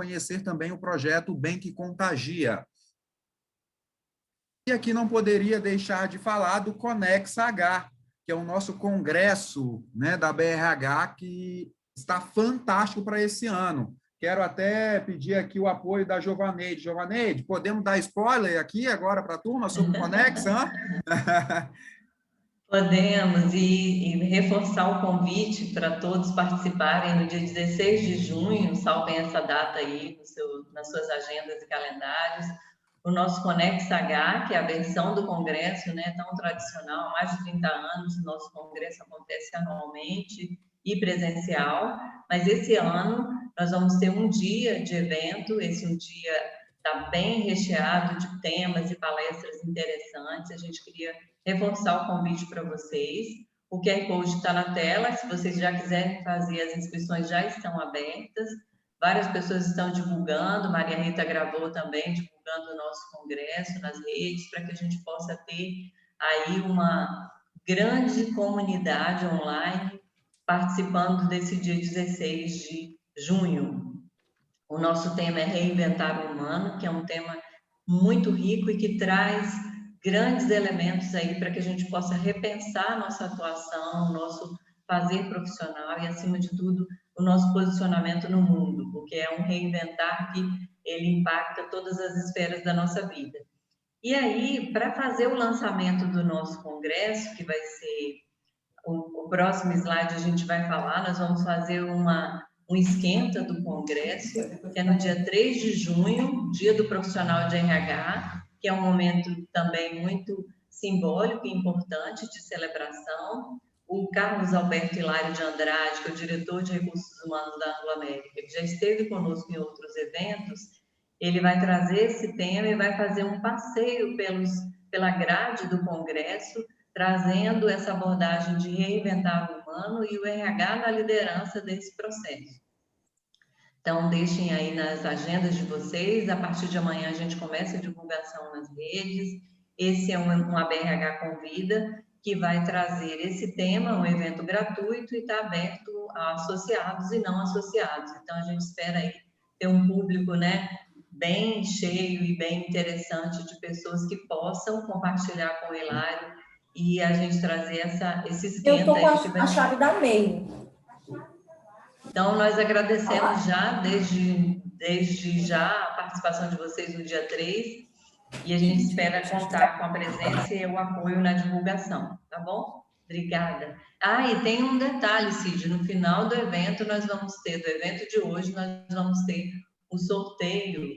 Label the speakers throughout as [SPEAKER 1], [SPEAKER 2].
[SPEAKER 1] conhecer também o projeto Bem que Contagia. E aqui não poderia deixar de falar do Conex H, que é o nosso congresso, né, da BRH, que está fantástico para esse ano. Quero até pedir aqui o apoio da Giovaneide. Giovaneide, podemos dar spoiler aqui agora para a turma sobre o Conex?
[SPEAKER 2] Podemos, e reforçar o convite para todos participarem no dia 16 de junho, salvem essa data aí nas suas agendas e calendários, o nosso Conex H, que é a versão do congresso, né, tão tradicional, há mais de 30 anos, o nosso congresso acontece anualmente e presencial, mas esse ano nós vamos ter um dia de evento, esse um dia está bem recheado de temas e palestras interessantes, a gente queria reforçar o convite para vocês. O QR Code está na tela, se vocês já quiserem fazer, as inscrições já estão abertas. Várias pessoas estão divulgando, Maria Rita gravou também, divulgando o nosso congresso nas redes, para que a gente possa ter aí uma grande comunidade online participando desse dia 16 de junho. O nosso tema é Reinventar o Humano, que é um tema muito rico e que traz grandes elementos aí para que a gente possa repensar a nossa atuação, o nosso fazer profissional e, acima de tudo, o nosso posicionamento no mundo, porque é um reinventar que ele impacta todas as esferas da nossa vida. E aí, para fazer o lançamento do nosso congresso, que vai ser o próximo slide, a gente vai falar, nós vamos fazer um esquenta do congresso, que é no dia 3 de junho, dia do profissional de RH, que é um momento também muito simbólico e importante de celebração. O Carlos Alberto Hilário de Andrade, que é o diretor de recursos humanos da Anglo-América, que já esteve conosco em outros eventos, ele vai trazer esse tema e vai fazer um passeio pela grade do congresso, trazendo essa abordagem de reinventar o humano e o RH na liderança desse processo. Então, deixem aí nas agendas de vocês, a partir de amanhã a gente começa a divulgação nas redes, esse é um ABRH Convida, que vai trazer esse tema, um evento gratuito e está aberto a associados e não associados. Então, a gente espera aí ter um público, né, bem cheio e bem interessante de pessoas que possam compartilhar com o Hilário e a gente trazer esse esquenta.
[SPEAKER 3] Eu estou com a chave da MEI.
[SPEAKER 2] Então, nós agradecemos já, desde já, a participação de vocês no dia 3 e a gente espera contar com a presença e o apoio na divulgação, tá bom? Obrigada. Ah, e tem um detalhe, Cid, no final do evento, do evento de hoje, nós vamos ter o sorteio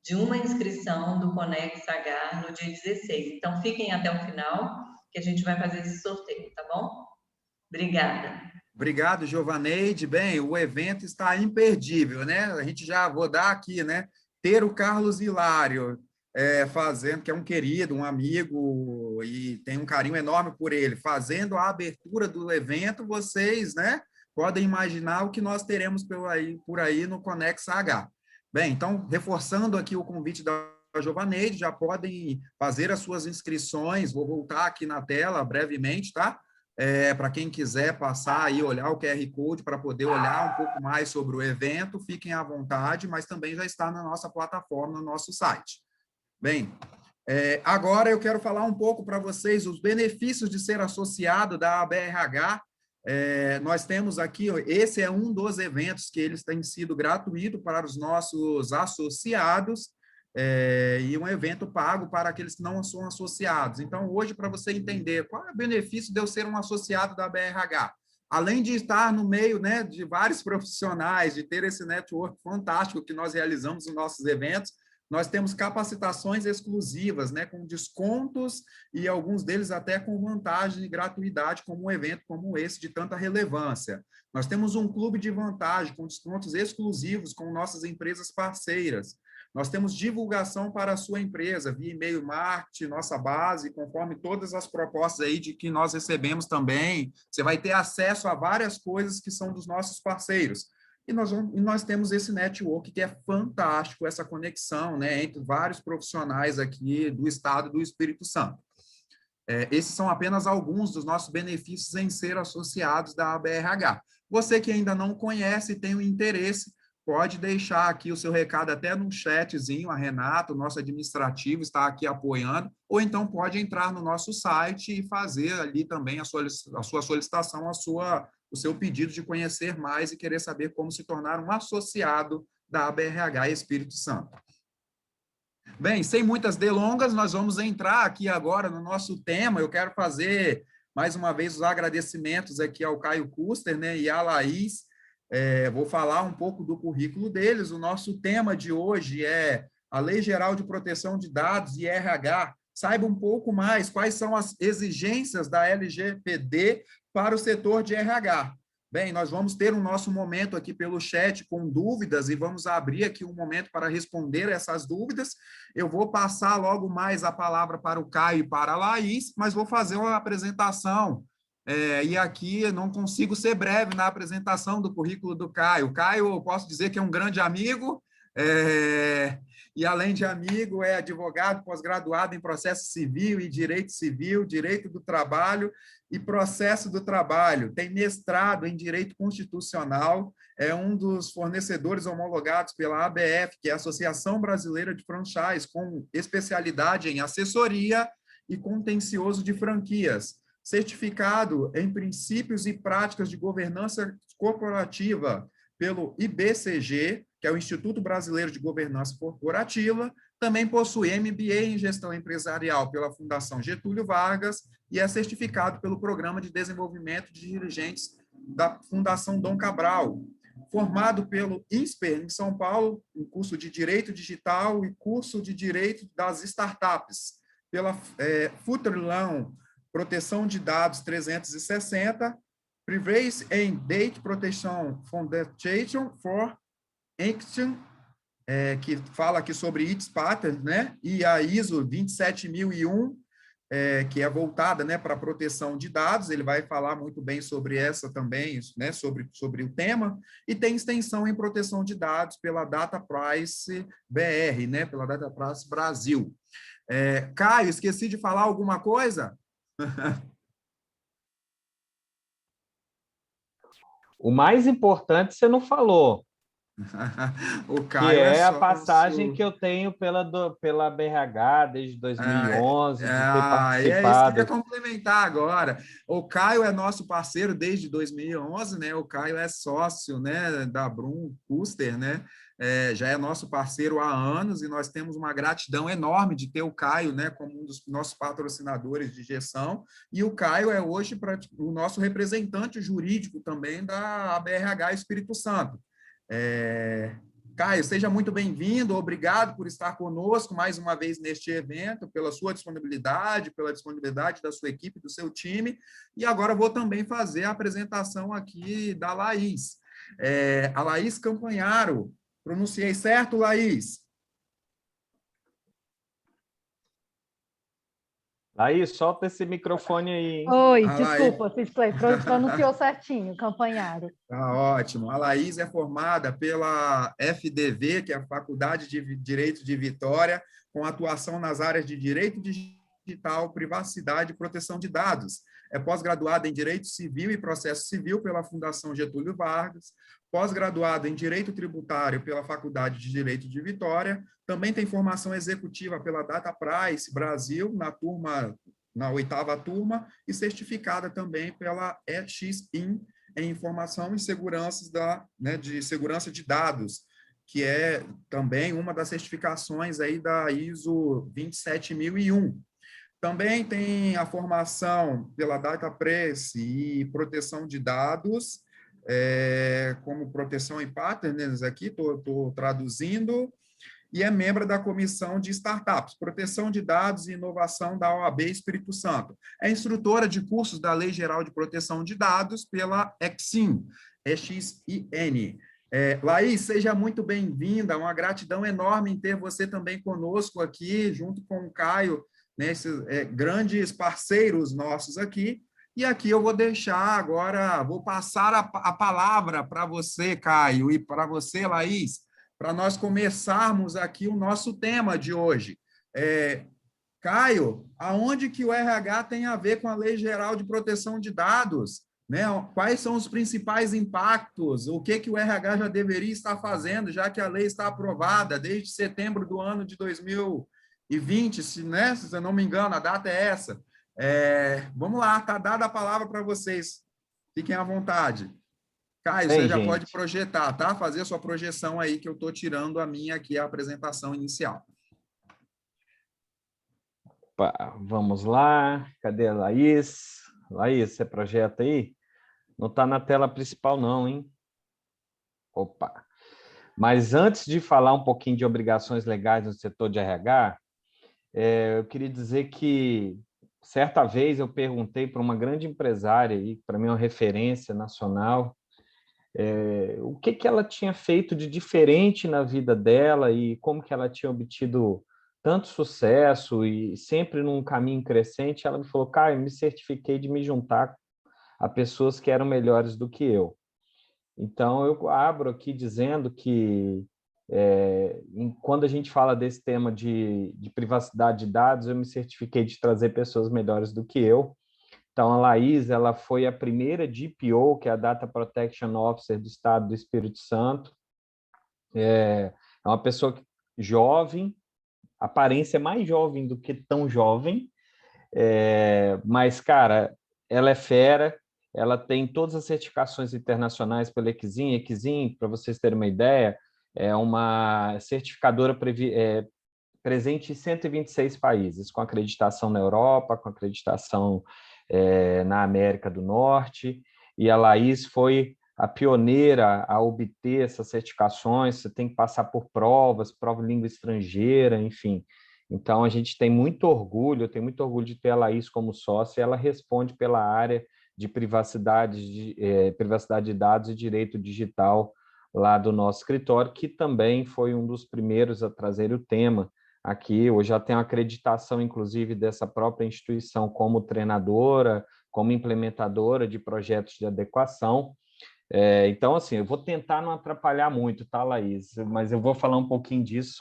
[SPEAKER 2] de uma inscrição do Conex H no dia 16. Então, fiquem até o final, que a gente vai fazer esse sorteio, tá bom? Obrigada.
[SPEAKER 1] Obrigado, Giovaneide. Bem, o evento está imperdível, né? A gente já vou dar aqui, né? Ter o Carlos Hilário fazendo, que é um querido, um amigo, e tem um carinho enorme por ele, fazendo a abertura do evento, vocês, né? Podem imaginar o que nós teremos por aí no Conex H. Bem, então, reforçando aqui o convite da Giovaneide, já podem fazer as suas inscrições, vou voltar aqui na tela brevemente, tá? Para quem quiser passar e olhar o QR Code para poder olhar um pouco mais sobre o evento, fiquem à vontade, mas também já está na nossa plataforma, no nosso site. Bem, agora eu quero falar um pouco para vocês os benefícios de ser associado da ABRH. Nós temos aqui, esse é um dos eventos que eles têm sido gratuito para os nossos associados, e um evento pago para aqueles que não são associados. Então, hoje, para você entender qual é o benefício de eu ser um associado da BRH, além de estar no meio, né, de vários profissionais, de ter esse network fantástico que nós realizamos nos nossos eventos, nós temos capacitações exclusivas, né, com descontos e alguns deles até com vantagem e gratuidade, como um evento como esse de tanta relevância. Nós temos um clube de vantagem com descontos exclusivos com nossas empresas parceiras. Nós temos divulgação para a sua empresa, via e-mail marketing, nossa base, conforme todas as propostas aí de que nós recebemos também. Você vai ter acesso a várias coisas que são dos nossos parceiros. E nós temos esse network que é fantástico, essa conexão, né, entre vários profissionais aqui do estado do Espírito Santo. Esses são apenas alguns dos nossos benefícios em ser associados da ABRH. Você que ainda não conhece e tem o interesse, pode deixar aqui o seu recado até no chatzinho, a Renata, o nosso administrativo, está aqui apoiando, ou então pode entrar no nosso site e fazer ali também a sua solicitação, o seu pedido de conhecer mais e querer saber como se tornar um associado da ABRH Espírito Santo. Bem, sem muitas delongas, nós vamos entrar aqui agora no nosso tema. Eu quero fazer, mais uma vez, os agradecimentos aqui ao Caio Custer, né, e à Laís. Vou falar um pouco do currículo deles. O nosso tema de hoje é a Lei Geral de Proteção de Dados e RH. Saiba um pouco mais quais são as exigências da LGPD para o setor de RH. Bem, nós vamos ter um nosso momento aqui pelo chat com dúvidas e vamos abrir aqui um momento para responder essas dúvidas. Eu vou passar logo mais a palavra para o Caio e para a Laís, mas vou fazer uma apresentação. E aqui eu não consigo ser breve na apresentação do currículo do Caio. O Caio, eu posso dizer que é um grande amigo, e além de amigo, é advogado pós-graduado em processo civil e direito civil, direito do trabalho e processo do trabalho. Tem mestrado em direito constitucional, é um dos fornecedores homologados pela ABF, que é a Associação Brasileira de Franchise, com especialidade em assessoria e contencioso de franquias. Certificado em princípios e práticas de governança corporativa pelo IBCG, que é o Instituto Brasileiro de Governança Corporativa, também possui MBA em Gestão Empresarial pela Fundação Getúlio Vargas e é certificado pelo Programa de Desenvolvimento de Dirigentes da Fundação Dom Cabral. Formado pelo INSPER, em São Paulo, em curso de Direito Digital e curso de Direito das Startups, pela Futrilão Proteção de Dados 360, Privacy and Data Protection Foundation for Action, que fala aqui sobre ITS Patterns, né? E a ISO 27001, que é voltada, né, para a proteção de dados. Ele vai falar muito bem sobre essa também, né, sobre o tema. E tem extensão em proteção de dados pela Data Price BR, né, pela Data Price Brasil. Caio, esqueci de falar alguma coisa?
[SPEAKER 4] O mais importante você não falou,
[SPEAKER 1] O Caio
[SPEAKER 4] que é a
[SPEAKER 1] sócio...
[SPEAKER 4] passagem que eu tenho pela BRH desde 2011, de ter
[SPEAKER 1] É isso que eu
[SPEAKER 4] participado.
[SPEAKER 1] ia complementar agora. O Caio é nosso parceiro desde 2011, né? O Caio é sócio, né, da Brum Custer, né? Já é nosso parceiro há anos e nós temos uma gratidão enorme de ter o Caio, né, como um dos nossos patrocinadores de gestão, e o Caio é hoje o nosso representante jurídico também da ABRH Espírito Santo. Caio, seja muito bem-vindo, obrigado por estar conosco mais uma vez neste evento, pela sua disponibilidade, pela disponibilidade da sua equipe, do seu time, e agora vou também fazer a apresentação aqui da Laís. A Laís Campanharo. Pronunciei certo, Laís?
[SPEAKER 4] Laís, solta esse microfone aí, hein?
[SPEAKER 3] Oi, desculpa, pronunciou certinho, Campanharo.
[SPEAKER 1] Tá ótimo. A Laís é formada pela FDV, que é a Faculdade de Direito de Vitória, com atuação nas áreas de Direito Digital, Privacidade e Proteção de Dados. É pós-graduada em Direito Civil e Processo Civil pela Fundação Getúlio Vargas, pós-graduada em Direito Tributário pela Faculdade de Direito de Vitória, também tem formação executiva pela Data Price Brasil, na 8ª turma, e certificada também pela EXIM, em Informação e Segurança de Segurança de Dados, que é também uma das certificações aí da ISO 27001. Também tem a formação pela Data Price e proteção de dados, como proteção em patterns, aqui estou traduzindo, e é membro da Comissão de Startups, Proteção de Dados e Inovação da OAB Espírito Santo. É instrutora de cursos da Lei Geral de Proteção de Dados pela EXIN, EXIN. Laís, seja muito bem-vinda, uma gratidão enorme em ter você também conosco aqui, junto com o Caio, né, esses grandes parceiros nossos aqui. E aqui eu vou deixar agora, vou passar a palavra para você, Caio, e para você, Laís, para nós começarmos aqui o nosso tema de hoje. Caio, aonde que o RH tem a ver com a Lei Geral de Proteção de Dados? né? Quais são os principais impactos? O que o RH já deveria estar fazendo, já que a lei está aprovada desde setembro do ano de 2020, né? Se eu não me engano, a data é essa. Vamos lá, está dada a palavra para vocês. Fiquem à vontade. Caio, você
[SPEAKER 4] Bem,
[SPEAKER 1] já pode
[SPEAKER 4] gente,
[SPEAKER 1] projetar, tá? Fazer a sua projeção aí, que eu estou tirando a minha aqui, a apresentação inicial.
[SPEAKER 4] vamos lá. Cadê a Laís? Laís, você projeta aí? Não está na tela principal, não, hein? Opa! Mas antes de falar um pouquinho de obrigações legais no setor de RH, eu queria dizer que, certa vez, eu perguntei para uma grande empresária, para mim uma referência nacional, o que ela tinha feito de diferente na vida dela e como que ela tinha obtido tanto sucesso e sempre num caminho crescente. Ela me falou, Caio, eu me certifiquei de me juntar a pessoas que eram melhores do que eu. Então, eu abro aqui dizendo que, quando a gente fala desse tema de privacidade de dados, eu me certifiquei de trazer pessoas melhores do que eu. Então, a Laís, ela foi a primeira DPO, que é a Data Protection Officer do Estado do Espírito Santo. É uma pessoa jovem, aparência mais jovem do que tão jovem, mas, cara, ela é fera, ela tem todas as certificações internacionais pela Equizim. Equizim, para vocês terem uma ideia, é uma certificadora presente em 126 países, com acreditação na Europa, com acreditação na América do Norte, e a Laís foi a pioneira a obter essas certificações. Você tem que passar por provas, prova de língua estrangeira, enfim. Então, a gente tem muito orgulho, eu tenho muito orgulho de ter a Laís como sócia, e ela responde pela área de privacidade de dados e direito digital lá do nosso escritório, que também foi um dos primeiros a trazer o tema aqui. Hoje já tenho acreditação, inclusive, dessa própria instituição como treinadora, como implementadora de projetos de adequação. Então, assim, eu vou tentar não atrapalhar muito, tá, Laís? Mas eu vou falar um pouquinho disso,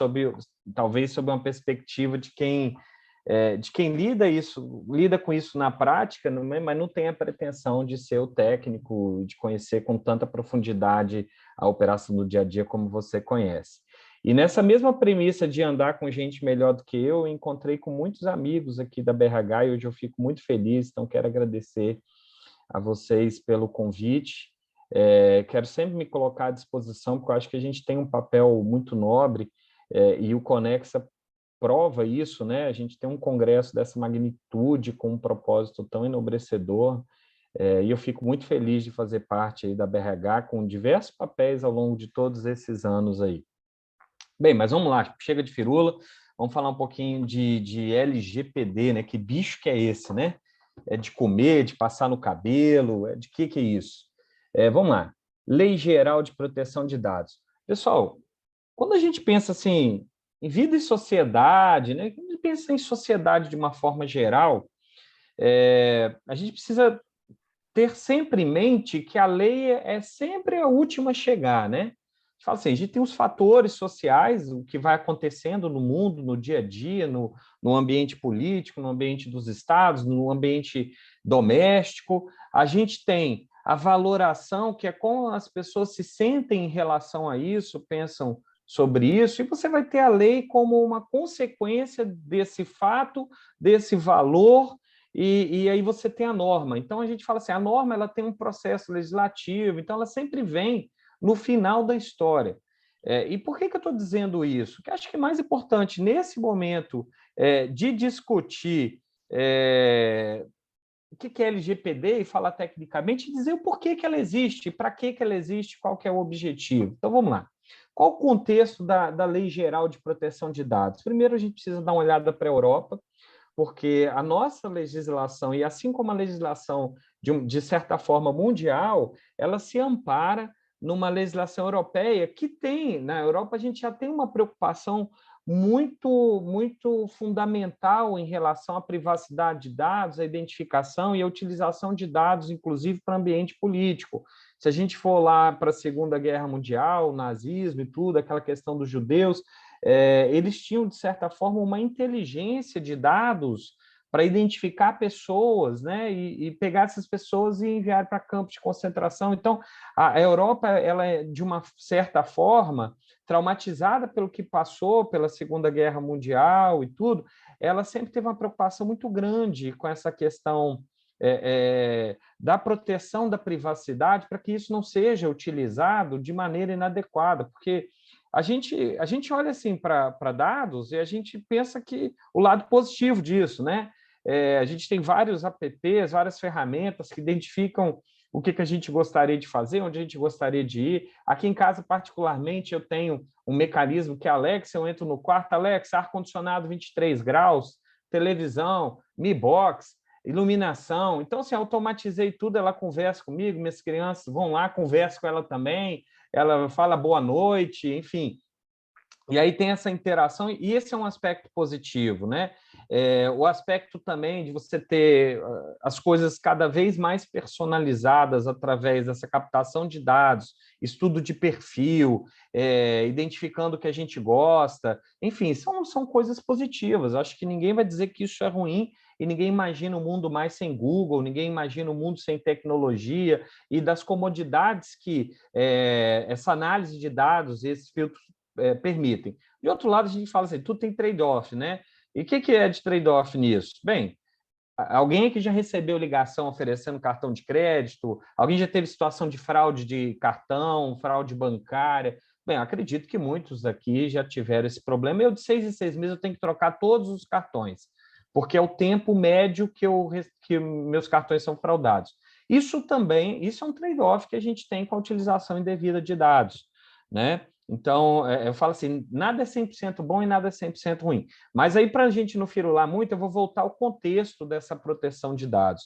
[SPEAKER 4] talvez sob uma perspectiva de quem lida com isso na prática, mas não tem a pretensão de ser o técnico, de conhecer com tanta profundidade a operação do dia a dia como você conhece. E nessa mesma premissa de andar com gente melhor do que eu encontrei com muitos amigos aqui da BRH e hoje eu fico muito feliz, então quero agradecer a vocês pelo convite. Quero sempre me colocar à disposição, porque eu acho que a gente tem um papel muito nobre, e o Conexa prova isso, né? A gente tem um congresso dessa magnitude, com um propósito tão enobrecedor, e eu fico muito feliz de fazer parte aí da BRH, com diversos papéis ao longo de todos esses anos aí. Bem, mas vamos lá, chega de firula, vamos falar um pouquinho de LGPD, né? Que bicho que é esse, né? É de comer, de passar no cabelo, de que é isso? Vamos lá, Lei Geral de Proteção de Dados. Pessoal, quando a gente pensa assim, em vida e sociedade, né? Quando a gente pensa em sociedade de uma forma geral, a gente precisa ter sempre em mente que a lei é sempre a última a chegar, né? A gente fala assim, a gente tem os fatores sociais, o que vai acontecendo no mundo, no dia a dia, no ambiente político, no ambiente dos estados, no ambiente doméstico. A gente tem a valoração, que é como as pessoas se sentem em relação a isso, pensam sobre isso, e você vai ter a lei como uma consequência desse fato, desse valor, e aí você tem a norma. Então, a gente fala assim, a norma ela tem um processo legislativo, então ela sempre vem no final da história. E por que eu estou dizendo isso? Porque acho que é mais importante, nesse momento, de discutir o que é LGPD e falar tecnicamente, dizer o porquê que ela existe, para que ela existe, qual que é o objetivo. Então, vamos lá. Qual o contexto da Lei Geral de Proteção de Dados? Primeiro, a gente precisa dar uma olhada para a Europa, porque a nossa legislação, e assim como a legislação, de certa forma, mundial, ela se ampara numa legislação europeia que tem, na Europa a gente já tem uma preocupação muito, muito fundamental em relação à privacidade de dados, à identificação e à utilização de dados, inclusive para o ambiente político. Se a gente for lá para a Segunda Guerra Mundial, o nazismo e tudo, aquela questão dos judeus, eles tinham, de certa forma, uma inteligência de dados para identificar pessoas, né, e pegar essas pessoas e enviar para campos de concentração. Então, a Europa, ela é, de uma certa forma, traumatizada pelo que passou, pela Segunda Guerra Mundial e tudo, ela sempre teve uma preocupação muito grande com essa questão da proteção da privacidade, para que isso não seja utilizado de maneira inadequada, porque a gente olha assim para dados e a gente pensa que o lado positivo disso, né? A gente tem vários apps, várias ferramentas que identificam o que a gente gostaria de fazer, onde a gente gostaria de ir. Aqui em casa, particularmente, eu tenho um mecanismo que é a Alexa, eu entro no quarto, Alexa, ar-condicionado 23 graus, televisão, Mi Box, iluminação. Então, assim, automatizei tudo, ela conversa comigo, minhas crianças vão lá, conversam com ela também, ela fala boa noite, enfim. E aí tem essa interação, e esse é um aspecto positivo, né? O aspecto também de você ter as coisas cada vez mais personalizadas através dessa captação de dados, estudo de perfil, identificando o que a gente gosta, enfim, são coisas positivas. Acho que ninguém vai dizer que isso é ruim, e ninguém imagina um mundo mais sem Google, ninguém imagina um mundo sem tecnologia e das comodidades que essa análise de dados, esses filtros permitem. De outro lado, a gente fala assim, tudo tem trade-off, né? E o que é de trade-off nisso? Bem, alguém aqui já recebeu ligação oferecendo cartão de crédito? Alguém já teve situação de fraude de cartão, fraude bancária? Bem, acredito que muitos aqui já tiveram esse problema. Eu, de 6 em 6 meses, eu tenho que trocar todos os cartões, porque é o tempo médio que meus cartões são fraudados. Isso é um trade-off que a gente tem com a utilização indevida de dados, né? Então, eu falo assim, nada é 100% bom e nada é 100% ruim. Mas aí, para a gente não firular muito, eu vou voltar ao contexto dessa proteção de dados.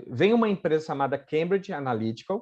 [SPEAKER 4] Vem uma empresa chamada Cambridge Analytica,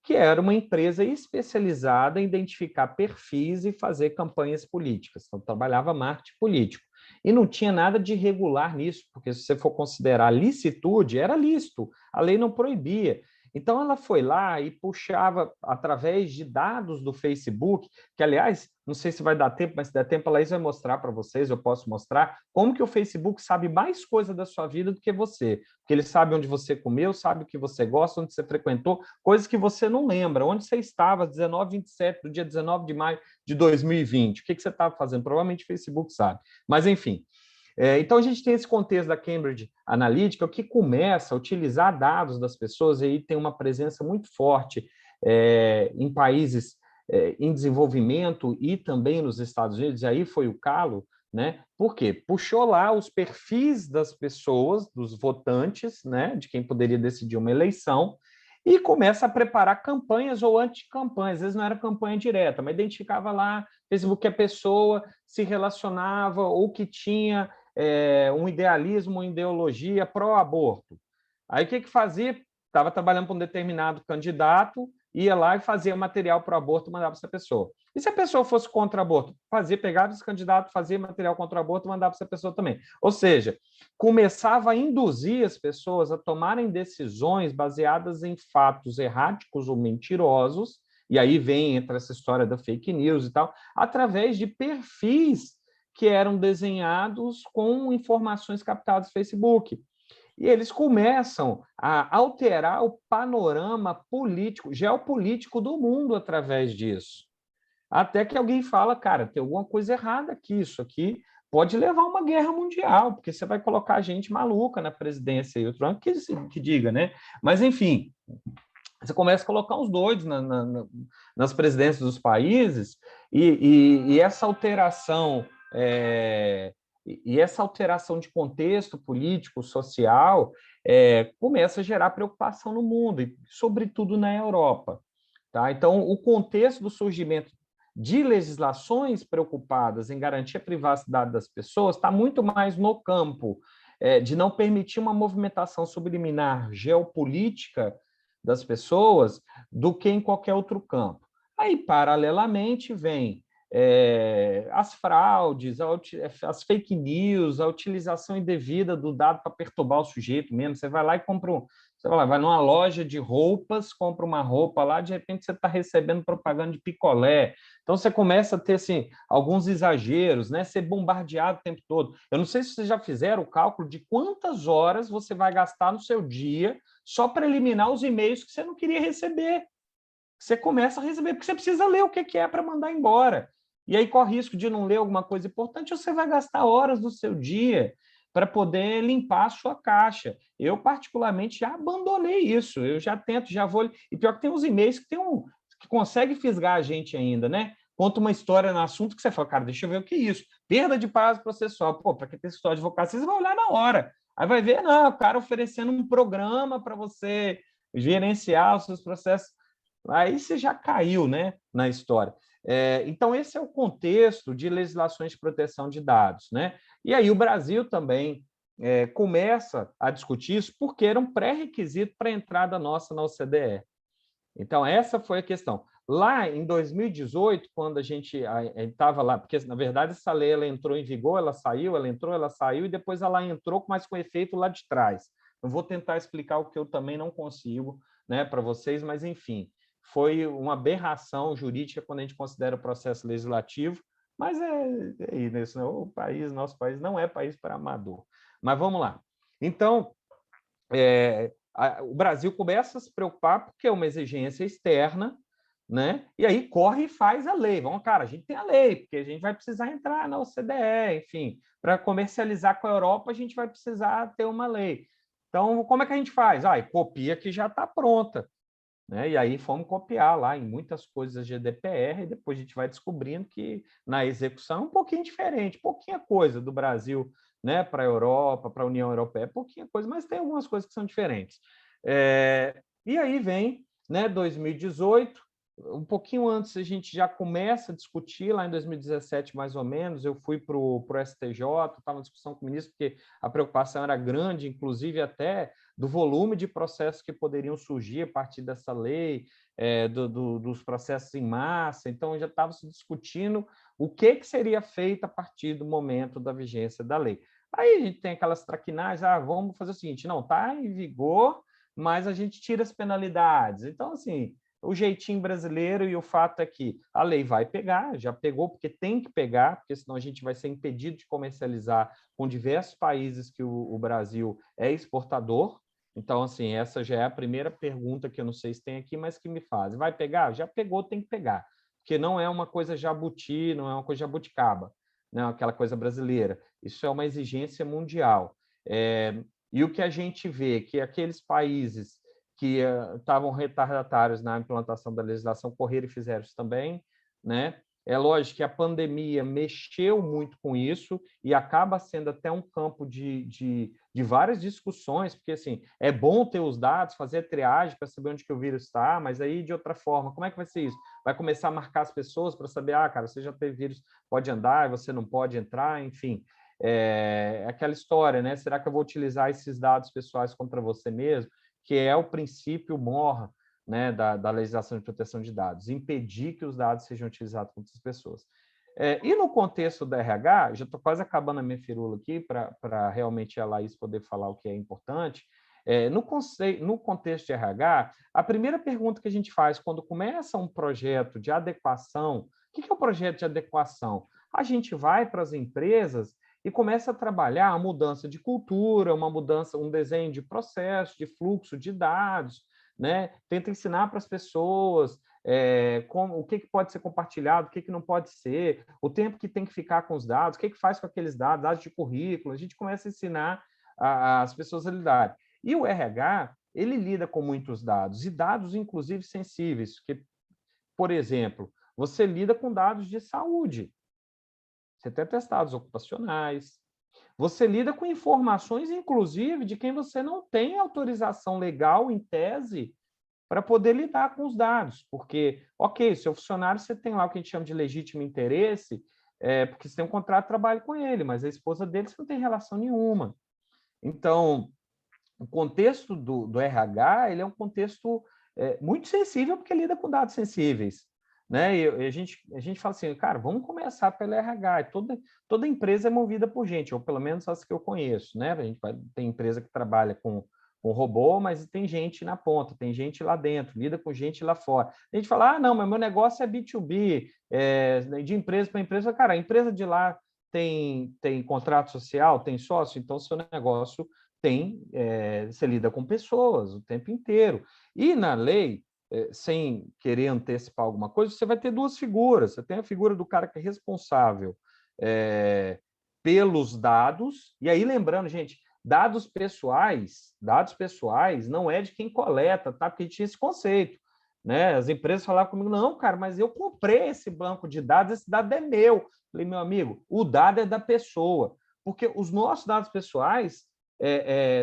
[SPEAKER 4] que era uma empresa especializada em identificar perfis e fazer campanhas políticas. Então, trabalhava marketing político. E não tinha nada de irregular nisso, porque se você for considerar licitude, era lícito, a lei não proibia. Então, ela foi lá e puxava, através de dados do Facebook, que, aliás, não sei se vai dar tempo, mas se der tempo, a Laís vai mostrar para vocês, eu posso mostrar, como que o Facebook sabe mais coisa da sua vida do que você. Porque ele sabe onde você comeu, sabe o que você gosta, onde você frequentou, coisas que você não lembra. Onde você estava, 19/27, do dia 19 de maio de 2020. O que você estava fazendo? Provavelmente o Facebook sabe. Mas, enfim... Então, a gente tem esse contexto da Cambridge Analytica, que começa a utilizar dados das pessoas, e aí tem uma presença muito forte em países em desenvolvimento e também nos Estados Unidos, e aí foi o calo, né? Por quê? Puxou lá os perfis das pessoas, dos votantes, né? De quem poderia decidir uma eleição, e começa a preparar campanhas ou anticampanhas. Às vezes não era campanha direta, mas identificava lá, Facebook, que a pessoa se relacionava ou que tinha um idealismo, uma ideologia pró-aborto. Aí o que fazia? Estava trabalhando para um determinado candidato, ia lá e fazia material para o aborto e mandava para essa pessoa. E se a pessoa fosse contra o aborto? Pegava esse candidato, fazia material contra o aborto e mandava para essa pessoa também. Ou seja, começava a induzir as pessoas a tomarem decisões baseadas em fatos erráticos ou mentirosos, e aí entra essa história da fake news e tal, através de perfis que eram desenhados com informações captadas no Facebook. E eles começam a alterar o panorama político, geopolítico do mundo através disso. Até que alguém fala, cara, tem alguma coisa errada aqui, isso aqui pode levar a uma guerra mundial, porque você vai colocar gente maluca na presidência, e o Trump que diga, né? Mas, enfim, você começa a colocar uns doidos nas presidências dos países, e essa alteração... E essa alteração de contexto político, social, começa a gerar preocupação no mundo, e sobretudo na Europa. Tá? Então, o contexto do surgimento de legislações preocupadas em garantir a privacidade das pessoas está muito mais no campo de não permitir uma movimentação subliminar geopolítica das pessoas do que em qualquer outro campo. Aí, paralelamente, vem as fraudes, as fake news, a utilização indevida do dado para perturbar o sujeito mesmo. Você vai lá e compra Você vai numa loja de roupas, compra uma roupa lá, de repente você está recebendo propaganda de picolé. Então você começa a ter assim, alguns exageros, né? Ser bombardeado o tempo todo. Eu não sei se vocês já fizeram o cálculo de quantas horas você vai gastar no seu dia só para eliminar os e-mails que você não queria receber. Você começa a receber, porque você precisa ler o que é para mandar embora. E aí corre risco de não ler alguma coisa importante, você vai gastar horas do seu dia para poder limpar a sua caixa. Eu, particularmente, já abandonei isso. Eu já tento, já vou... E pior que tem uns e-mails que consegue fisgar a gente ainda, né? Conta uma história no assunto que você fala, cara, deixa eu ver o que é isso. Perda de prazo processual. Pô, para que ter história de advocacia, você vai olhar na hora. Aí vai ver, não, o cara oferecendo um programa para você gerenciar os seus processos. Aí você já caiu, né, na história. Então, esse é o contexto de legislações de proteção de dados, né? E aí o Brasil também começa a discutir isso porque era um pré-requisito para a entrada nossa na OCDE. Então, essa foi a questão. Lá em 2018, quando a gente estava lá, porque, na verdade, essa lei ela entrou em vigor, ela saiu, ela entrou, ela saiu, e depois ela entrou, mas com efeito lá de trás. Eu vou tentar explicar o que eu também não consigo, né, para vocês, mas, enfim, foi uma aberração jurídica quando a gente considera o processo legislativo, mas é isso, né? Nosso país não é país para amador. Mas vamos lá. Então, o Brasil começa a se preocupar porque é uma exigência externa, né? E aí corre e faz a lei. Vamos, cara, a gente tem a lei, porque a gente vai precisar entrar na OCDE, enfim, para comercializar com a Europa, a gente vai precisar ter uma lei. Então, como é que a gente faz? Copia que já está pronta. Né? E aí fomos copiar lá em muitas coisas GDPR, e depois a gente vai descobrindo que na execução é um pouquinho diferente, pouquinha coisa do Brasil, né, para a Europa, para a União Europeia, pouquinha coisa, mas tem algumas coisas que são diferentes. E aí vem, né, 2018, um pouquinho antes a gente já começa a discutir, lá em 2017 mais ou menos, eu fui para o STJ, estava em discussão com o ministro, porque a preocupação era grande, inclusive até do volume de processos que poderiam surgir a partir dessa lei, dos processos em massa. Então, já estava se discutindo o que seria feito a partir do momento da vigência da lei. Aí a gente tem aquelas traquinagens, vamos fazer o seguinte, não, está em vigor, mas a gente tira as penalidades. Então, assim, o jeitinho brasileiro, e o fato é que a lei vai pegar, já pegou, porque tem que pegar, porque senão a gente vai ser impedido de comercializar com diversos países que o Brasil é exportador. Então, assim, essa já é a primeira pergunta que eu não sei se tem aqui, mas que me faz. Vai pegar? Já pegou, tem que pegar. Porque não é uma coisa jabuti, não é uma coisa jabuticaba, não é aquela coisa brasileira. Isso é uma exigência mundial. E o que a gente vê que aqueles países que estavam retardatários na implantação da legislação correram e fizeram isso também, né? É lógico que a pandemia mexeu muito com isso e acaba sendo até um campo de várias discussões, porque assim, é bom ter os dados, fazer a triagem para saber onde que o vírus está, mas aí de outra forma, como é que vai ser isso? Vai começar a marcar as pessoas para saber, cara, você já teve vírus, pode andar, você não pode entrar, enfim. É aquela história, né? Será que eu vou utilizar esses dados pessoais contra você mesmo? Que é o princípio mor, né, da legislação de proteção de dados, impedir que os dados sejam utilizados por outras pessoas. E no contexto da RH, já estou quase acabando a minha firula aqui para realmente a Laís poder falar o que é importante. No contexto de RH, a primeira pergunta que a gente faz quando começa um projeto de adequação, o que é o projeto de adequação? A gente vai para as empresas e começa a trabalhar a mudança de cultura, uma mudança, um desenho de processo, de fluxo de dados, né? Tenta ensinar para as pessoas o que pode ser compartilhado, o que não pode ser, o tempo que tem que ficar com os dados, o que faz com aqueles dados, dados de currículo, a gente começa a ensinar as pessoas a lidarem. E o RH, ele lida com muitos dados, e dados, inclusive, sensíveis, que, por exemplo, você lida com dados de saúde, você tem atestados ocupacionais, você lida com informações, inclusive, de quem você não tem autorização legal, em tese, para poder lidar com os dados. Porque, ok, seu funcionário, você tem lá o que a gente chama de legítimo interesse, porque você tem um contrato de trabalho com ele, mas a esposa dele você não tem relação nenhuma. Então, o contexto do RH, ele é um contexto muito sensível, porque lida com dados sensíveis. Né? E a gente fala assim, cara, vamos começar pelo RH. Toda empresa é movida por gente, ou pelo menos as que eu conheço. Né? Tem empresa que trabalha com com robô, mas tem gente na ponta, tem gente lá dentro, lida com gente lá fora. A gente fala, não, mas meu negócio é B2B, de empresa para empresa. Cara, a empresa de lá tem contrato social, tem sócio, então seu negócio você lida com pessoas o tempo inteiro. E na lei, sem querer antecipar alguma coisa, você vai ter duas figuras. Você tem a figura do cara que é responsável pelos dados, e aí lembrando, gente, dados pessoais não é de quem coleta, tá? Porque tinha esse conceito, né? As empresas falavam comigo, não, cara, mas eu comprei esse banco de dados, esse dado é meu. Falei, meu amigo, o dado é da pessoa, porque os nossos dados pessoais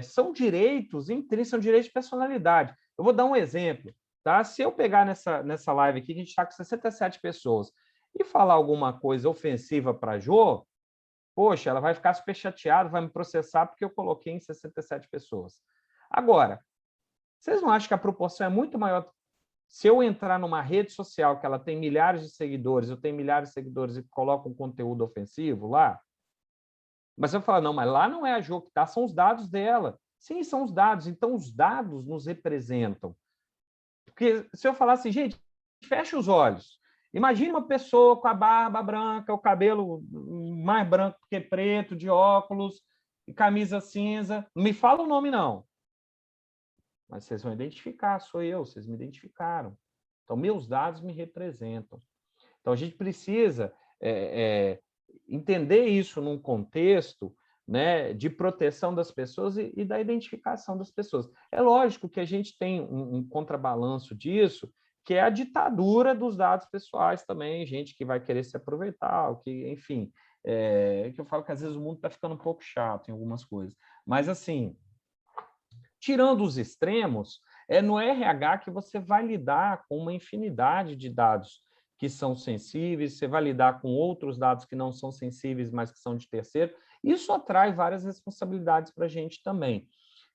[SPEAKER 4] são direitos intrínsecos, são direitos de personalidade. Eu vou dar um exemplo, tá? Se eu pegar nessa live aqui, que a gente está com 67 pessoas, e falar alguma coisa ofensiva para a Jô, poxa, ela vai ficar super chateada, vai me processar porque eu coloquei em 67 pessoas. Agora, vocês não acham que a proporção é muito maior? Se eu entrar numa rede social que ela tem milhares de seguidores, eu tenho milhares de seguidores e coloco um conteúdo ofensivo lá, mas eu falo, não, mas lá não é a Jô que está, são os dados dela. Sim, são os dados. Então, os dados nos representam. Porque se eu falar assim, gente, fecha os olhos. Imagine uma pessoa com a barba branca, o cabelo mais branco que preto, de óculos, e camisa cinza. Não me fala o nome, não. Mas vocês vão identificar, sou eu, vocês me identificaram. Então, meus dados me representam. Então, a gente precisa entender isso num contexto, né, de proteção das pessoas e da identificação das pessoas. É lógico que a gente tem um contrabalanço disso, que é a ditadura dos dados pessoais também, gente que vai querer se aproveitar, que, enfim, que eu falo que às vezes o mundo está ficando um pouco chato em algumas coisas. Mas, assim, tirando os extremos, é no RH que você vai lidar com uma infinidade de dados que são sensíveis, você vai lidar com outros dados que não são sensíveis, mas que são de terceiro. Isso atrai várias responsabilidades para a gente também.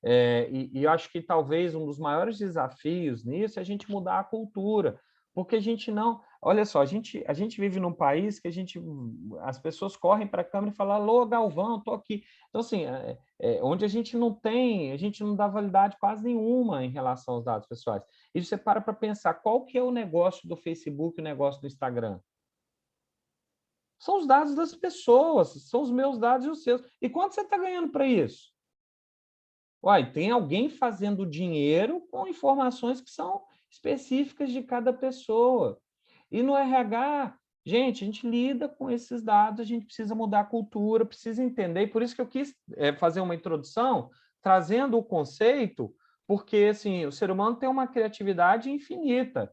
[SPEAKER 4] E eu acho que talvez um dos maiores desafios nisso é a gente mudar a cultura, porque a gente não... Olha só, a gente vive num país que as pessoas correm para a câmera e falam, alô, Galvão, estou aqui. Então, assim, onde a gente não dá validade quase nenhuma em relação aos dados pessoais. E você para pensar, qual que é o negócio do Facebook, o negócio do Instagram? São os dados das pessoas, são os meus dados e os seus. E quanto você está ganhando para isso? Uai, tem alguém fazendo dinheiro com informações que são específicas de cada pessoa. E no RH, gente, a gente lida com esses dados, a gente precisa mudar a cultura, precisa entender, e por isso que eu quis fazer uma introdução, trazendo o conceito, porque assim, o ser humano tem uma criatividade infinita,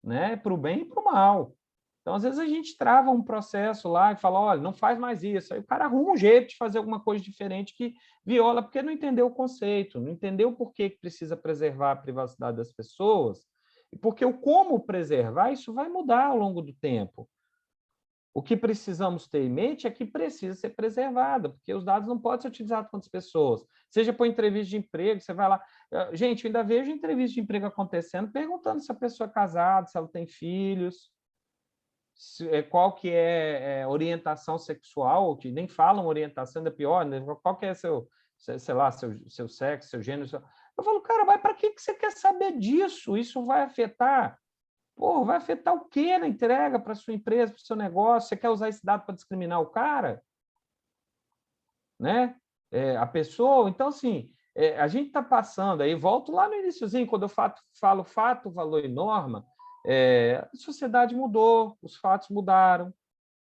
[SPEAKER 4] né? Para o bem e para o mal. Então, às vezes, a gente trava um processo lá e fala, olha, não faz mais isso. Aí o cara arruma um jeito de fazer alguma coisa diferente que viola, porque não entendeu o conceito, não entendeu por que precisa preservar a privacidade das pessoas, e porque o como preservar, isso vai mudar ao longo do tempo. O que precisamos ter em mente é que precisa ser preservada, porque os dados não podem ser utilizados com outras pessoas. Seja por entrevista de emprego, você vai lá... Gente, eu ainda vejo entrevista de emprego acontecendo, perguntando se a pessoa é casada, se ela tem filhos, qual que é orientação sexual, que nem falam orientação, ainda pior, né? Qual que é seu sexo, seu gênero. Eu falo, cara, mas para que você quer saber disso? Isso vai afetar... Pô, vai afetar o quê na entrega para a sua empresa, para o seu negócio? Você quer usar esse dado para discriminar o cara? Né? A pessoa... Então, assim, a gente está passando, aí volto lá no iniciozinho, quando eu falo fato, valor e norma, a sociedade mudou, os fatos mudaram,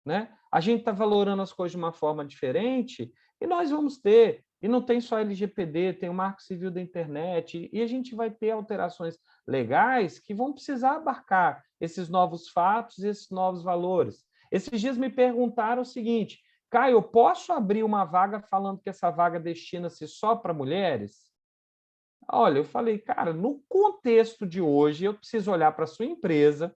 [SPEAKER 4] né? A gente está valorando as coisas de uma forma diferente e nós vamos ter, e não tem só LGPD, tem o Marco Civil da Internet, e a gente vai ter alterações legais que vão precisar abarcar esses novos fatos e esses novos valores. Esses dias me perguntaram o seguinte, Caio, eu posso abrir uma vaga falando que essa vaga destina-se só para mulheres? Olha, eu falei, cara, no contexto de hoje, eu preciso olhar para a sua empresa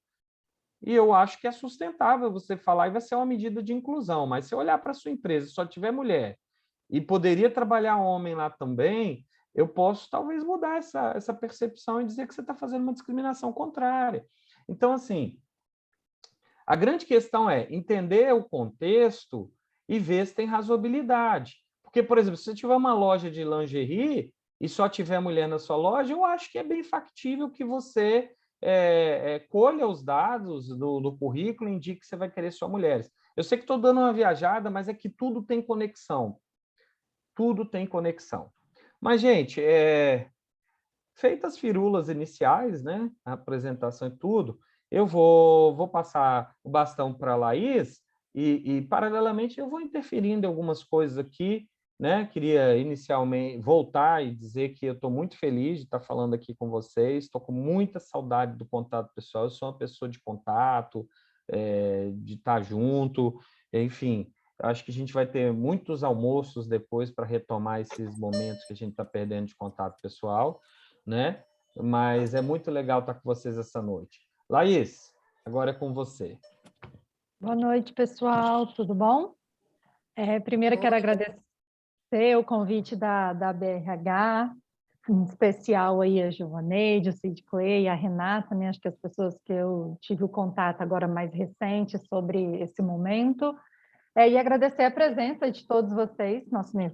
[SPEAKER 4] e eu acho que é sustentável você falar e vai ser uma medida de inclusão, mas se eu olhar para a sua empresa e só tiver mulher e poderia trabalhar homem lá também, eu posso talvez mudar essa percepção e dizer que você está fazendo uma discriminação contrária. Então, assim, a grande questão é entender o contexto e ver se tem razoabilidade. Porque, por exemplo, se você tiver uma loja de lingerie, e só tiver mulher na sua loja, eu acho que é bem factível que você colha os dados do currículo e indique que você vai querer só mulheres. Eu sei que estou dando uma viajada, mas é que tudo tem conexão. Tudo tem conexão. Mas, gente, feitas as firulas iniciais, né? A apresentação e tudo, eu vou passar o bastão para a Laís e, paralelamente, eu vou interferindo em algumas coisas aqui, né? Queria inicialmente voltar e dizer que eu estou muito feliz de estar falando aqui com vocês, estou com muita saudade do contato pessoal, eu sou uma pessoa de contato, de estar junto, enfim, acho que a gente vai ter muitos almoços depois para retomar esses momentos que a gente está perdendo de contato pessoal, né? Mas é muito legal estar com vocês essa noite. Laís, agora é com você.
[SPEAKER 3] Boa noite, pessoal, tudo bom? Primeiro, quero agradecer o convite da BRH, em especial aí a Giovaneide, o Cid Clay, a Renata, né? Acho que as pessoas que eu tive o contato agora mais recente sobre esse momento. E agradecer a presença de todos vocês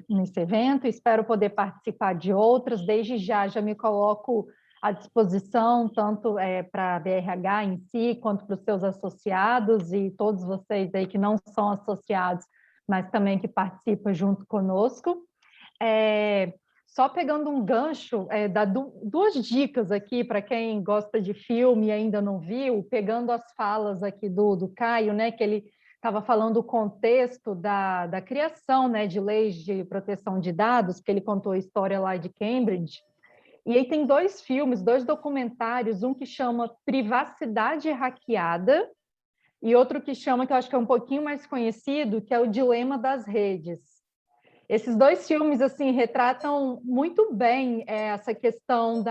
[SPEAKER 3] nesse evento. Espero poder participar de outros. Desde já me coloco à disposição, tanto para a BRH em si, quanto para os seus associados e todos vocês aí que não são associados, mas também que participam junto conosco. Só pegando um gancho, dar duas dicas aqui para quem gosta de filme e ainda não viu, pegando as falas aqui do Caio, né, que ele estava falando o contexto da criação, né, de leis de proteção de dados, que ele contou a história lá de Cambridge. E aí tem dois filmes, dois documentários, um que chama Privacidade Hackeada e outro que chama, que eu acho que é um pouquinho mais conhecido, que é O Dilema das Redes. Esses dois filmes assim retratam muito bem essa questão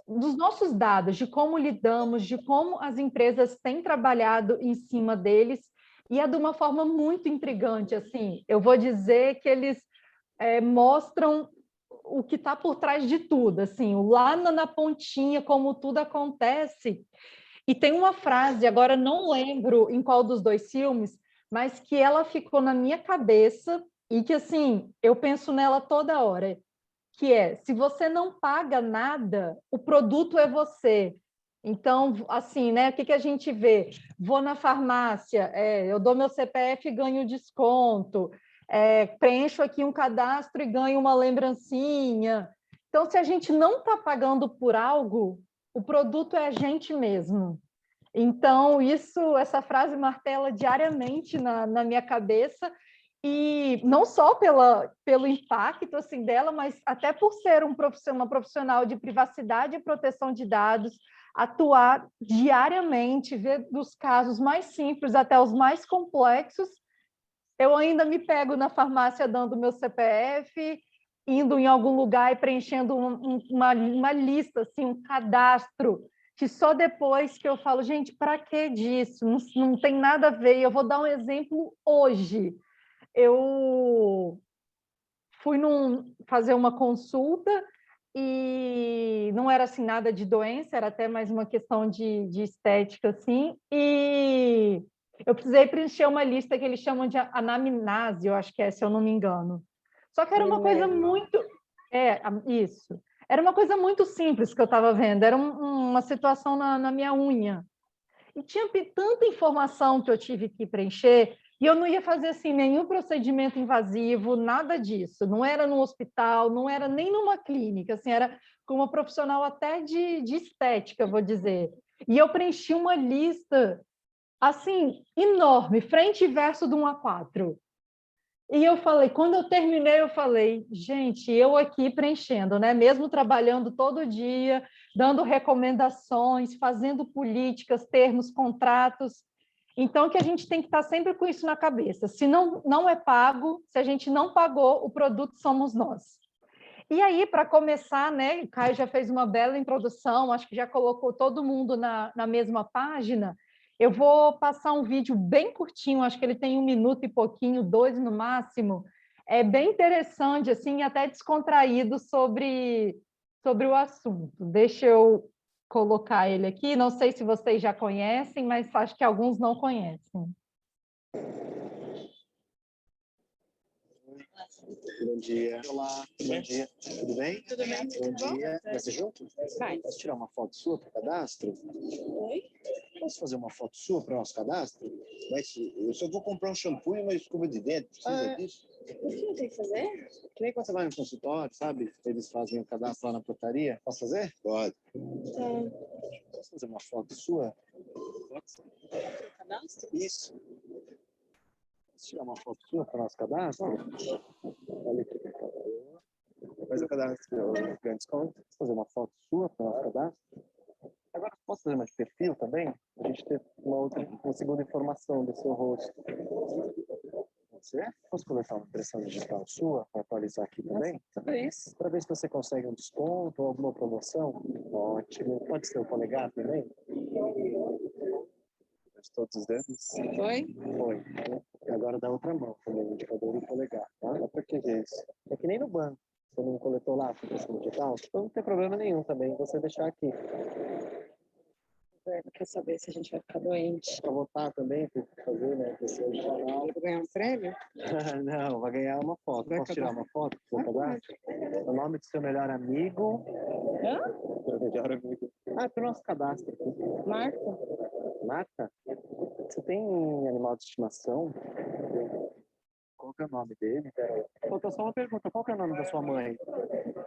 [SPEAKER 3] dos nossos dados, de como lidamos, de como as empresas têm trabalhado em cima deles, e é de uma forma muito intrigante. Assim, eu vou dizer que eles mostram o que está por trás de tudo, assim, lá na pontinha, como tudo acontece. E tem uma frase, agora não lembro em qual dos dois filmes, mas que ela ficou na minha cabeça e que, assim, eu penso nela toda hora, que é, se você não paga nada, o produto é você. Então, assim, né, o que a gente vê? Vou na farmácia, eu dou meu CPF e ganho desconto, preencho aqui um cadastro e ganho uma lembrancinha. Então, se a gente não está pagando por algo, o produto é a gente mesmo. Então, essa frase martela diariamente na minha cabeça, e não só pelo impacto assim, dela, mas até por ser uma profissional de privacidade e proteção de dados, atuar diariamente, ver dos casos mais simples até os mais complexos. Eu ainda me pego na farmácia dando meu CPF, indo em algum lugar e preenchendo uma lista, assim, um cadastro, que só depois que eu falo, gente, para que disso? Não tem nada a ver. Eu vou dar um exemplo hoje. Eu fui fazer uma consulta e não era assim nada de doença, era até mais uma questão de estética, assim, e eu precisei preencher uma lista que eles chamam de anamnese, eu acho que é, se eu não me engano. Só que era uma coisa muito... isso. Era uma coisa muito simples que eu estava vendo, era uma situação na minha unha. E tinha tanta informação que eu tive que preencher, e eu não ia fazer assim, nenhum procedimento invasivo, nada disso. Não era no hospital, não era nem numa clínica, assim, era com uma profissional até de estética, vou dizer. E eu preenchi uma lista assim, enorme, frente e verso do 1 a 4. E eu falei, quando eu terminei, eu falei, gente, eu aqui preenchendo, né? Mesmo trabalhando todo dia, dando recomendações, fazendo políticas, termos, contratos. Então, que a gente tem que estar sempre com isso na cabeça. Se não é pago, se a gente não pagou, o produto somos nós. E aí, para começar, né? O Caio já fez uma bela introdução, acho que já colocou todo mundo na mesma página. Eu vou passar um vídeo bem curtinho, acho que ele tem 1 minuto e pouquinho, 2 no máximo. É bem interessante, assim, até descontraído sobre o assunto. Deixa eu colocar ele aqui. Não sei se vocês já conhecem, mas acho que alguns não conhecem.
[SPEAKER 5] Bom dia. Olá, bom dia. Tudo bem? Tudo bem. Bom dia. Vai ser junto? Vai. Posso tirar uma foto sua para o cadastro? Oi? Posso fazer uma foto sua para o nosso cadastro?
[SPEAKER 6] Mas eu só vou comprar um shampoo e uma escova de dente. Precisa disso?
[SPEAKER 5] O que eu tenho que fazer? Que nem quando você vai no consultório, sabe? Eles fazem o cadastro lá na portaria. Posso fazer?
[SPEAKER 6] Pode.
[SPEAKER 5] Posso fazer uma foto sua? Pode ser. Cadastro? Isso. Posso tirar uma foto sua para o nosso cadastro? Olha aqui, por favor. Faz o cadastro, eu ganho desconto. Posso fazer uma foto sua para o nosso cadastro? Agora, posso fazer uma de perfil também? A gente ter uma segunda informação do seu rosto. Pode ser? Posso coletar uma impressão digital sua para atualizar aqui também? Isso. Para ver se você consegue um desconto ou alguma promoção. Ótimo. Pode ser o polegar também? De todos os dedos? Foi? Foi. Agora da outra mão também, o indicador e o polegar. Tá? Para que é isso? É que nem no banco. Você não coletou lá a impressão digital? Então não tem problema nenhum também você deixar aqui. Quer saber se a gente vai ficar doente? Para votar também, tem que fazer, né? Vai ganhar um prêmio? Não, vai ganhar uma foto. Posso tirar uma foto? O nome do seu melhor amigo. Hã? Meu melhor amigo. Ah, para o nosso cadastro aqui. Marta. Marta? Você tem animal de estimação? Qual que é o nome dele? Faltou só uma pergunta. Qual que é o nome da sua mãe?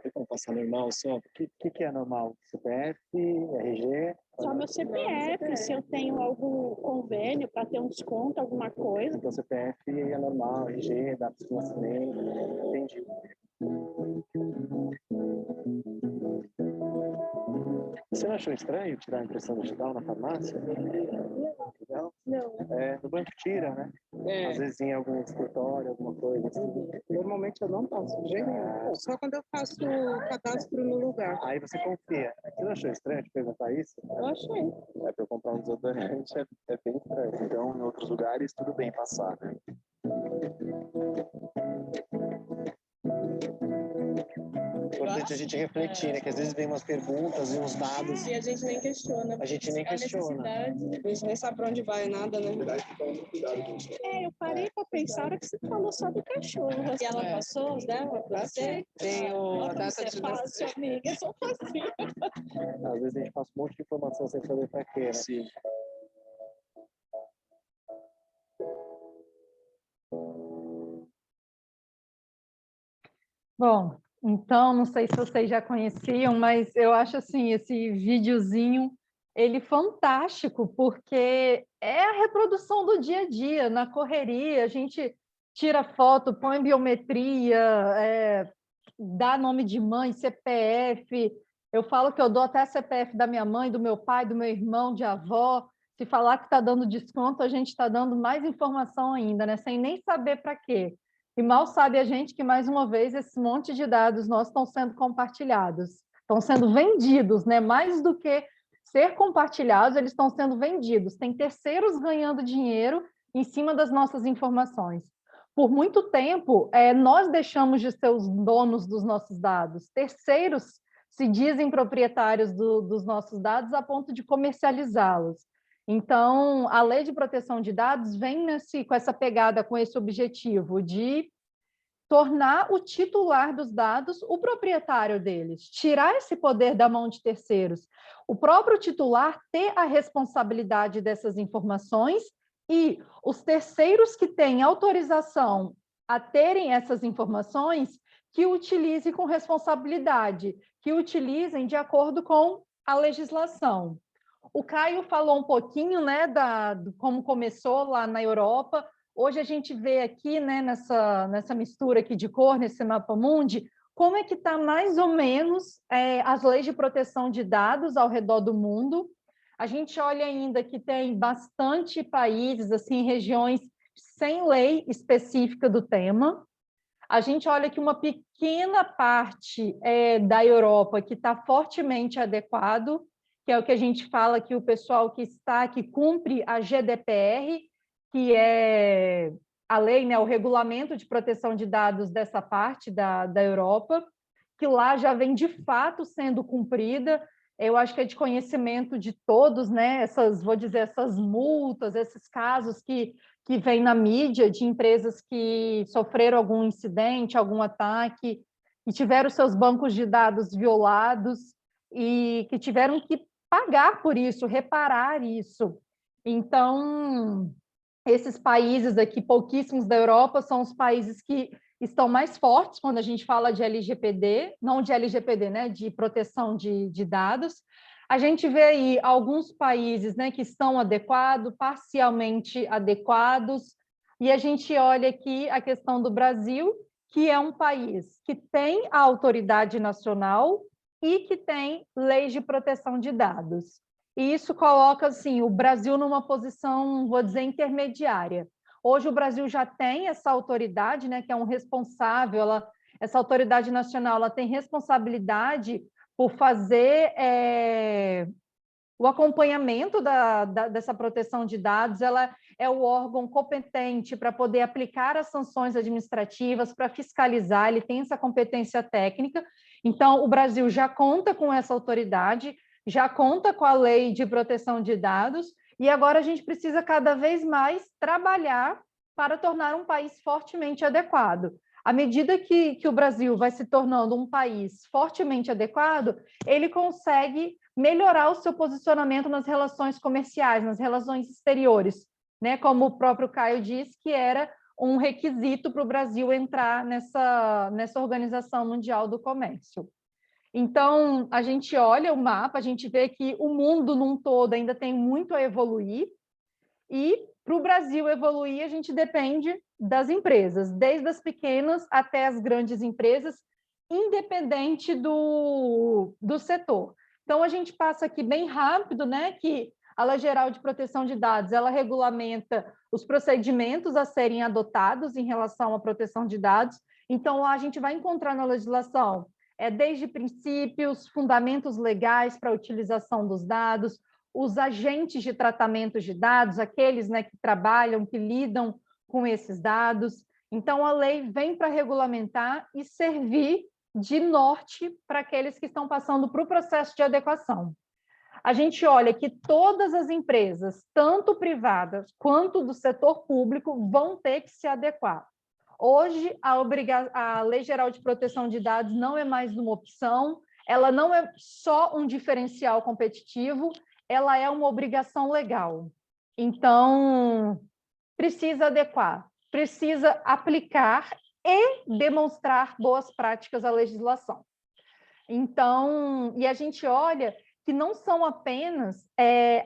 [SPEAKER 5] Tem como passar normal só? O que é normal? CPF, RG?
[SPEAKER 7] Só meu CPF, se eu tenho algum convênio para ter um desconto, alguma coisa.
[SPEAKER 5] Então CPF é normal, RG, data de nascimento. Entendi. Você não achou estranho tirar a impressão digital na farmácia? Não? Não. No banco tira, né? Às vezes em algum escritório, alguma coisa assim. Normalmente eu não faço, de jeito nenhum. Só quando eu faço o cadastro no lugar. Aí você confia. Você não achou estranho te perguntar isso? Eu achei. Para eu comprar um desodorante é bem estranho. Então, em outros lugares, tudo bem passar, né? Importante a gente refletir, né? Que às vezes vem umas perguntas e uns dados. E a gente nem questiona. A gente nem questiona. A gente nem sabe pra onde vai nada, né?
[SPEAKER 7] Eu parei para pensar a hora que você falou só do cachorro. E ela passou dela para você?
[SPEAKER 5] Tenho a data de
[SPEAKER 7] nascimento. Amiga, eu sou facinho.
[SPEAKER 5] Às vezes a gente passa um monte de informação sem saber pra quê, né? Sim.
[SPEAKER 3] Bom, então, não sei se vocês já conheciam, mas eu acho assim, esse videozinho, ele fantástico, porque é a reprodução do dia a dia, na correria, a gente tira foto, põe biometria, dá nome de mãe, CPF, eu falo que eu dou até CPF da minha mãe, do meu pai, do meu irmão, de avó, se falar que está dando desconto, a gente está dando mais informação ainda, né? Sem nem saber para quê. E mal sabe a gente que, mais uma vez, esse monte de dados nossos estão sendo compartilhados, estão sendo vendidos, né? Mais do que ser compartilhados, eles estão sendo vendidos. Tem terceiros ganhando dinheiro em cima das nossas informações. Por muito tempo, nós deixamos de ser os donos dos nossos dados. Terceiros se dizem proprietários dos nossos dados a ponto de comercializá-los. Então, a Lei de Proteção de Dados vem com essa pegada, com esse objetivo de tornar o titular dos dados o proprietário deles, tirar esse poder da mão de terceiros. O próprio titular ter a responsabilidade dessas informações e os terceiros que têm autorização a terem essas informações que utilizem com responsabilidade, que utilizem de acordo com a legislação. O Caio falou um pouquinho, né, de como começou lá na Europa. Hoje a gente vê aqui, né, nessa mistura aqui de cor, nesse mapa mundi, como é que está mais ou menos as leis de proteção de dados ao redor do mundo. A gente olha ainda que tem bastante países, assim, regiões sem lei específica do tema. A gente olha que uma pequena parte da Europa que está fortemente adequado, que é o que a gente fala que o pessoal que cumpre a GDPR, que é a lei, né, o regulamento de proteção de dados dessa parte da Europa, que lá já vem de fato sendo cumprida. Eu acho que é de conhecimento de todos, né, essas multas, esses casos que que vem na mídia de empresas que sofreram algum incidente, algum ataque, e tiveram seus bancos de dados violados e que tiveram que pagar por isso, reparar isso. Então, esses países aqui, pouquíssimos da Europa, são os países que estão mais fortes quando a gente fala de LGPD, não de LGPD, né, de proteção de dados. A gente vê aí alguns países, né, que estão adequados, parcialmente adequados, e a gente olha aqui a questão do Brasil, que é um país que tem a autoridade nacional e que tem leis de proteção de dados. E isso coloca assim, o Brasil numa posição, vou dizer, intermediária. Hoje o Brasil já tem essa autoridade, né, que é um responsável, essa autoridade nacional ela tem responsabilidade por fazer o acompanhamento dessa proteção de dados, ela é o órgão competente para poder aplicar as sanções administrativas, para fiscalizar, ele tem essa competência técnica. Então, o Brasil já conta com essa autoridade, já conta com a lei de proteção de dados, e agora a gente precisa cada vez mais trabalhar para tornar um país fortemente adequado. À medida que o Brasil vai se tornando um país fortemente adequado, ele consegue melhorar o seu posicionamento nas relações comerciais, nas relações exteriores, né? Como o próprio Caio disse, que era um requisito para o Brasil entrar nessa Organização Mundial do Comércio. Então, a gente olha o mapa, a gente vê que o mundo num todo ainda tem muito a evoluir, e para o Brasil evoluir, a gente depende das empresas, desde as pequenas até as grandes empresas, independente do setor. Então, a gente passa aqui bem rápido, né, que a Lei Geral de Proteção de Dados, ela regulamenta os procedimentos a serem adotados em relação à proteção de dados. Então, lá a gente vai encontrar na legislação desde princípios, fundamentos legais para a utilização dos dados, os agentes de tratamento de dados, aqueles, né, que trabalham, que lidam com esses dados. Então, a lei vem para regulamentar e servir de norte para aqueles que estão passando para o processo de adequação. A gente olha que todas as empresas, tanto privadas quanto do setor público, vão ter que se adequar. Hoje, a Lei Geral de Proteção de Dados não é mais uma opção, ela não é só um diferencial competitivo, ela é uma obrigação legal. Então, precisa adequar, precisa aplicar e demonstrar boas práticas à legislação. Então, e a gente olha que não são apenas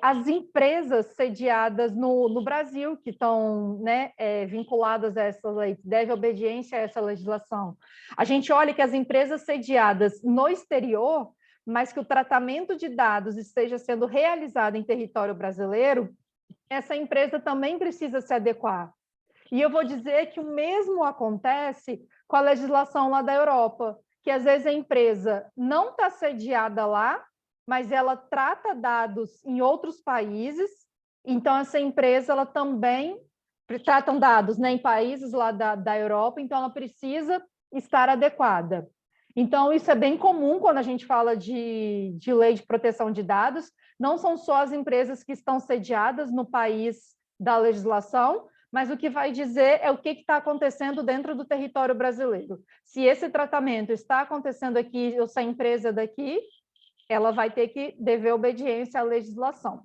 [SPEAKER 3] as empresas sediadas no Brasil que estão, né, vinculadas a essa lei, que devem obediência a essa legislação. A gente olha que as empresas sediadas no exterior, mas que o tratamento de dados esteja sendo realizado em território brasileiro, essa empresa também precisa se adequar. E eu vou dizer que o mesmo acontece com a legislação lá da Europa, que às vezes a empresa não está sediada lá, mas ela trata dados em outros países, então essa empresa ela também trata dados, né, em países lá da Europa, então ela precisa estar adequada. Então, isso é bem comum quando a gente fala de lei de proteção de dados, não são só as empresas que estão sediadas no país da legislação, mas o que vai dizer é o que está acontecendo dentro do território brasileiro. Se esse tratamento está acontecendo aqui, ou se a empresa é daqui, ela vai ter que dever obediência à legislação.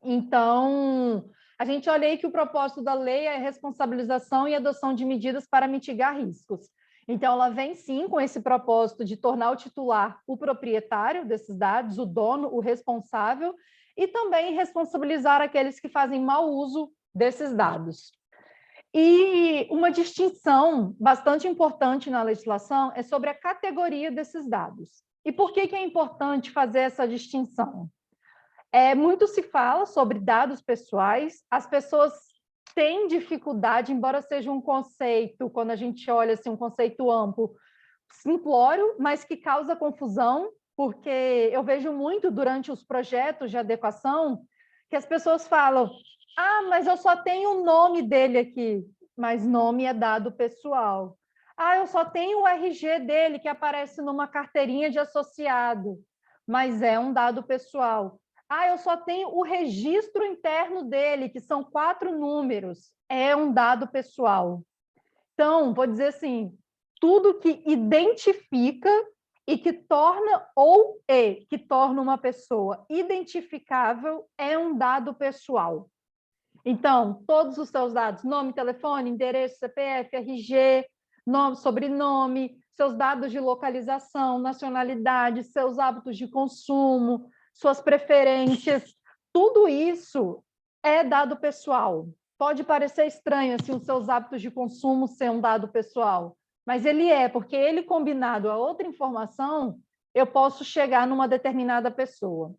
[SPEAKER 3] Então, a gente olha aí que o propósito da lei é a responsabilização e adoção de medidas para mitigar riscos. Então, ela vem sim com esse propósito de tornar o titular o proprietário desses dados, o dono, o responsável, e também responsabilizar aqueles que fazem mau uso desses dados. E uma distinção bastante importante na legislação é sobre a categoria desses dados. E por que é importante fazer essa distinção? Muito se fala sobre dados pessoais, as pessoas têm dificuldade, embora seja um conceito, quando a gente olha assim, um conceito amplo, simplório, mas que causa confusão, porque eu vejo muito durante os projetos de adequação que as pessoas falam: ah, mas eu só tenho o nome dele aqui, mas nome é dado pessoal. Ah, eu só tenho o RG dele, que aparece numa carteirinha de associado, mas é um dado pessoal. eu só tenho o registro interno dele, que são 4 números. É um dado pessoal. Então, vou dizer assim, tudo que identifica e que torna que torna uma pessoa identificável é um dado pessoal. Então, todos os seus dados, nome, telefone, endereço, CPF, RG, nome, sobrenome, seus dados de localização, nacionalidade, seus hábitos de consumo, suas preferências, tudo isso é dado pessoal. Pode parecer estranho assim, os seus hábitos de consumo ser um dado pessoal, mas ele é, porque ele combinado a outra informação, eu posso chegar numa determinada pessoa.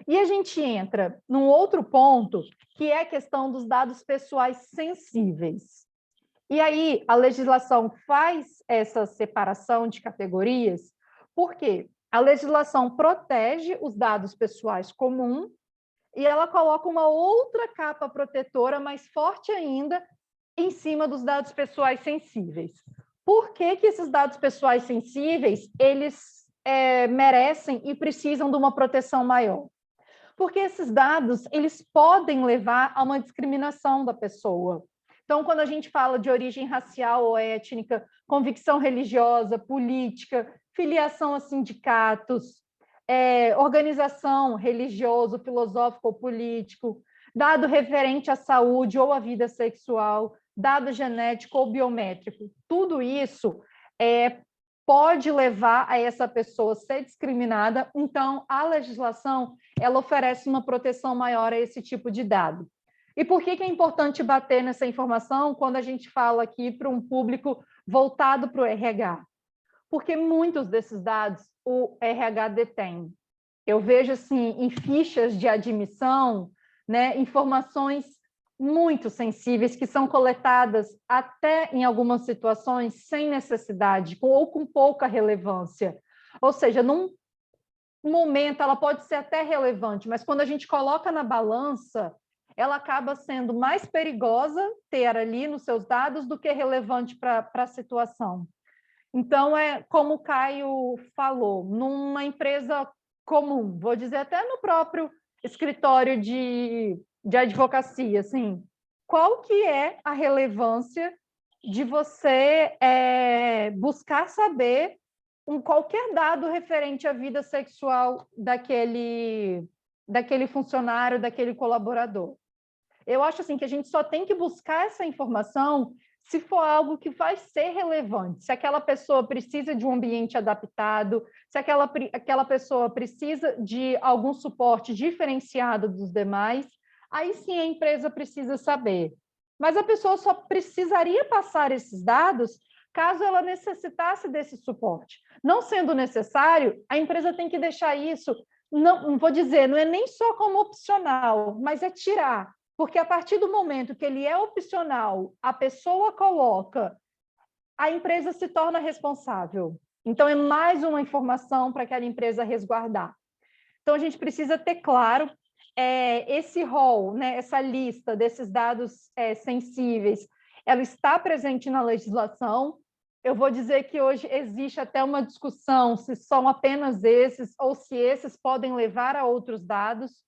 [SPEAKER 3] E a gente entra num outro ponto, que é a questão dos dados pessoais sensíveis. E aí, a legislação faz essa separação de categorias, porque a legislação protege os dados pessoais comuns e ela coloca uma outra capa protetora mais forte ainda em cima dos dados pessoais sensíveis. Por que que esses dados pessoais sensíveis, eles merecem e precisam de uma proteção maior? Porque esses dados, eles podem levar a uma discriminação da pessoa. Então, quando a gente fala de origem racial ou étnica, convicção religiosa, política, filiação a sindicatos, organização religioso, filosófico ou político, dado referente à saúde ou à vida sexual, dado genético ou biométrico, tudo isso pode levar a essa pessoa ser discriminada, então a legislação ela oferece uma proteção maior a esse tipo de dado. E por que é importante bater nessa informação quando a gente fala aqui para um público voltado para o RH? Porque muitos desses dados o RH detém. Eu vejo assim, em fichas de admissão, né, informações muito sensíveis que são coletadas até em algumas situações sem necessidade ou com pouca relevância. Ou seja, num momento ela pode ser até relevante, mas quando a gente coloca na balança, ela acaba sendo mais perigosa ter ali nos seus dados do que relevante para a situação. Então, como o Caio falou, numa empresa comum, vou dizer até no próprio escritório de advocacia, assim, qual que é a relevância de você buscar saber qualquer dado referente à vida sexual daquele funcionário, daquele colaborador? Eu acho assim que a gente só tem que buscar essa informação se for algo que vai ser relevante, se aquela pessoa precisa de um ambiente adaptado, se aquela pessoa precisa de algum suporte diferenciado dos demais, aí sim a empresa precisa saber. Mas a pessoa só precisaria passar esses dados caso ela necessitasse desse suporte. Não sendo necessário, a empresa tem que deixar isso, não vou dizer, não é nem só como opcional, mas é tirar. Porque a partir do momento que ele é opcional, a pessoa coloca, a empresa se torna responsável. Então, é mais uma informação para aquela empresa resguardar. Então, a gente precisa ter claro esse rol, né, essa lista desses dados sensíveis, ela está presente na legislação. Eu vou dizer que hoje existe até uma discussão se são apenas esses ou se esses podem levar a outros dados.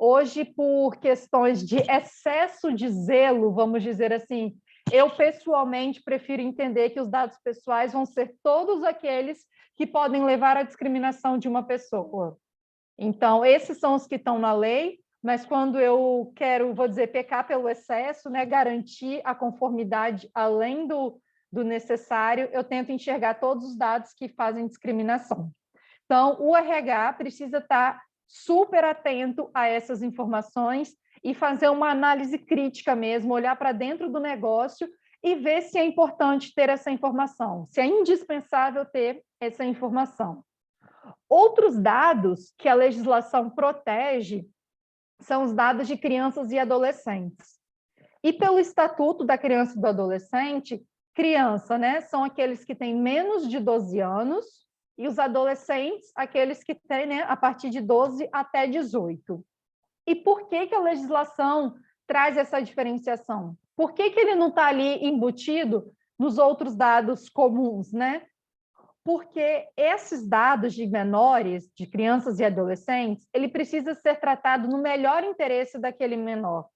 [SPEAKER 3] Hoje, por questões de excesso de zelo, vamos dizer assim, eu pessoalmente prefiro entender que os dados pessoais vão ser todos aqueles que podem levar à discriminação de uma pessoa. Então, esses são os que estão na lei, mas quando eu quero, vou dizer, pecar pelo excesso, né, garantir a conformidade além do necessário, eu tento enxergar todos os dados que fazem discriminação. Então, o RH precisa estar super atento a essas informações e fazer uma análise crítica mesmo, olhar para dentro do negócio e ver se é importante ter essa informação, se é indispensável ter essa informação. Outros dados que a legislação protege são os dados de crianças e adolescentes. E pelo Estatuto da Criança e do Adolescente, criança, né, são aqueles que têm menos de 12 anos, e os adolescentes, aqueles que têm, né, a partir de 12 até 18. E por que que a legislação traz essa diferenciação? Por que que ele não está ali embutido nos outros dados comuns, né? porque esses dados de menores, de crianças e adolescentes, ele precisa ser tratado no melhor interesse daquele menor.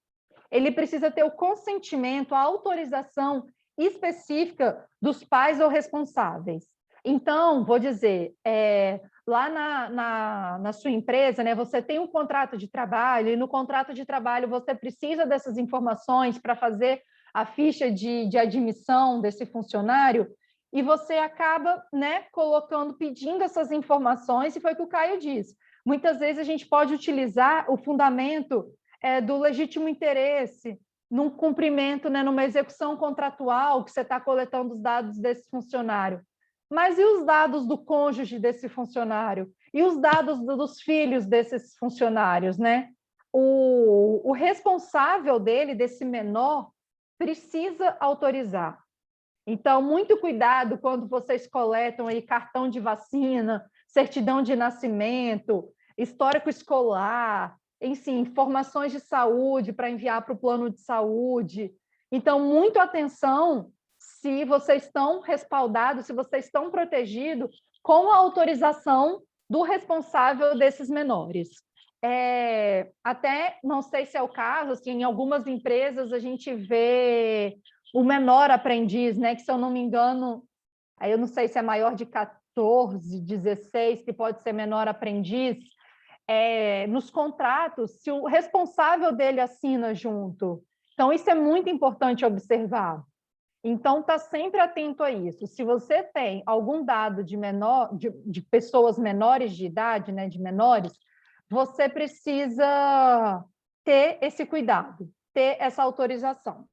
[SPEAKER 3] Ele precisa ter o consentimento, a autorização específica dos pais ou responsáveis. Então, vou dizer, lá na sua empresa, né, você tem um contrato de trabalho, e no contrato de trabalho você precisa dessas informações para fazer a ficha de admissão desse funcionário, e você acaba, né, pedindo essas informações, e foi o que o Caio disse. Muitas vezes a gente pode utilizar o fundamento do legítimo interesse, num cumprimento, né, numa execução contratual, que você está coletando os dados desse funcionário. Mas e os dados do cônjuge desse funcionário? E os dados dos filhos desses funcionários, né? O responsável desse menor, precisa autorizar. Então, muito cuidado quando vocês coletam aí cartão de vacina, certidão de nascimento, histórico escolar, enfim, informações de saúde para enviar para o plano de saúde. Então, muito atenção se vocês estão respaldados, se vocês estão protegidos com a autorização do responsável desses menores. Até, não sei se é o caso, assim, em algumas empresas a gente vê o menor aprendiz, né, que, se eu não me engano, aí eu não sei se é maior de 14, 16, que pode ser menor aprendiz, nos contratos, se o responsável dele assina junto. Então, isso é muito importante observar. Então, está sempre atento a isso. Se você tem algum dado de pessoas menores de idade, né, de menores, você precisa ter esse cuidado, ter essa autorização.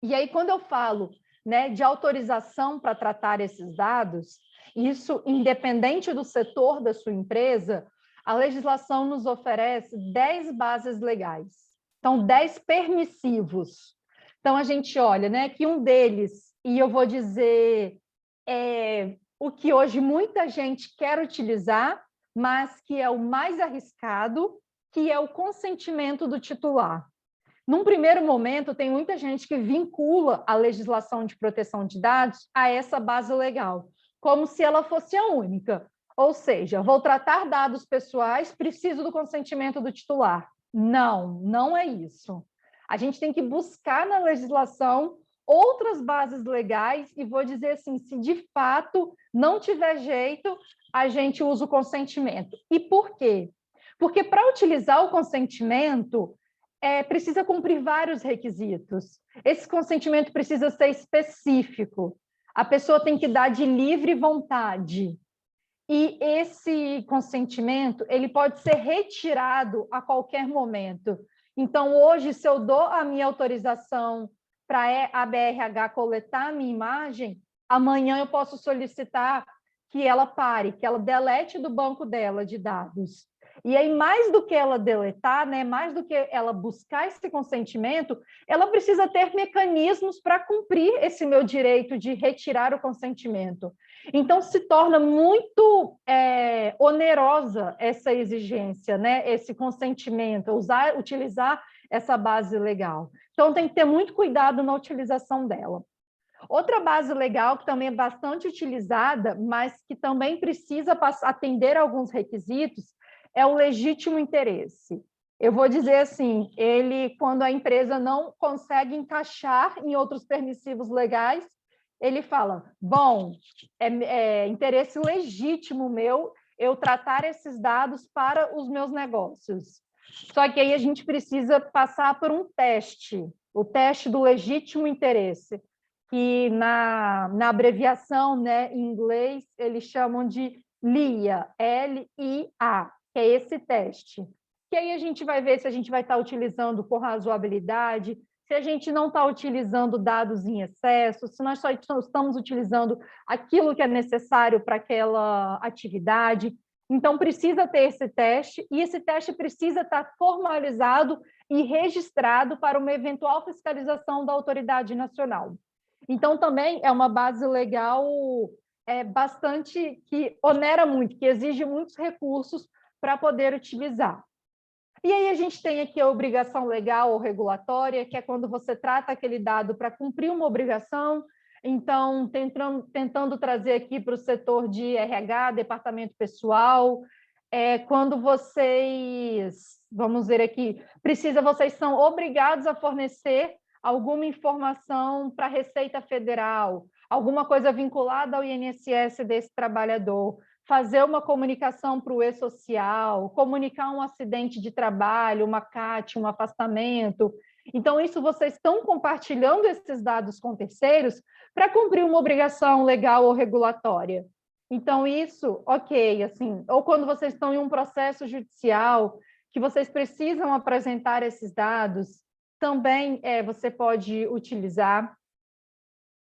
[SPEAKER 3] E aí, quando eu falo, né, de autorização para tratar esses dados, isso independente do setor da sua empresa, a legislação nos oferece 10 bases legais. Então, 10 permissivos. Então, a gente olha, né, que um deles, e eu vou dizer o que hoje muita gente quer utilizar, mas que é o mais arriscado, que é o consentimento do titular. Num primeiro momento, tem muita gente que vincula a legislação de proteção de dados a essa base legal, como se ela fosse a única. Ou seja, vou tratar dados pessoais, preciso do consentimento do titular. Não, não é isso. A gente tem que buscar na legislação outras bases legais e vou dizer assim, se de fato não tiver jeito, a gente usa o consentimento. E por quê? Porque para utilizar o consentimento, precisa cumprir vários requisitos. Esse consentimento precisa ser específico. A pessoa tem que dar de livre vontade. E esse consentimento, ele pode ser retirado a qualquer momento. Então, hoje, se eu dou a minha autorização para a BRH coletar a minha imagem, amanhã eu posso solicitar que ela pare, que ela delete do banco dela de dados. E aí, mais do que ela deletar, né, mais do que ela buscar esse consentimento, ela precisa ter mecanismos para cumprir esse meu direito de retirar o consentimento. Então, se torna muito onerosa essa exigência, né, esse consentimento, utilizar essa base legal. Então, tem que ter muito cuidado na utilização dela. Outra base legal que também é bastante utilizada, mas que também precisa atender a alguns requisitos, é o legítimo interesse. Eu vou dizer assim, quando a empresa não consegue encaixar em outros permissivos legais, ele fala, bom, é interesse legítimo meu eu tratar esses dados para os meus negócios. Só que aí a gente precisa passar por um teste, o teste do legítimo interesse, que na abreviação, né, em inglês, eles chamam de LIA, L-I-A, que é esse teste. Que aí a gente vai ver se a gente vai estar utilizando com razoabilidade, se a gente não está utilizando dados em excesso, se nós só estamos utilizando aquilo que é necessário para aquela atividade. Então, precisa ter esse teste, e esse teste precisa estar formalizado e registrado para uma eventual fiscalização da autoridade nacional. Então, também é uma base legal bastante que onera muito, que exige muitos recursos para poder utilizar. E aí a gente tem aqui a obrigação legal ou regulatória, que é quando você trata aquele dado para cumprir uma obrigação. Então, tentando trazer aqui para o setor de RH, departamento pessoal, quando vocês, vamos ver aqui, vocês são obrigados a fornecer alguma informação para a Receita Federal, alguma coisa vinculada ao INSS desse trabalhador, fazer uma comunicação para o E-Social, comunicar um acidente de trabalho, uma CAT, um afastamento. Então, isso vocês estão compartilhando esses dados com terceiros para cumprir uma obrigação legal ou regulatória. Então, isso, ok, assim, ou quando vocês estão em um processo judicial, que vocês precisam apresentar esses dados, também você pode utilizar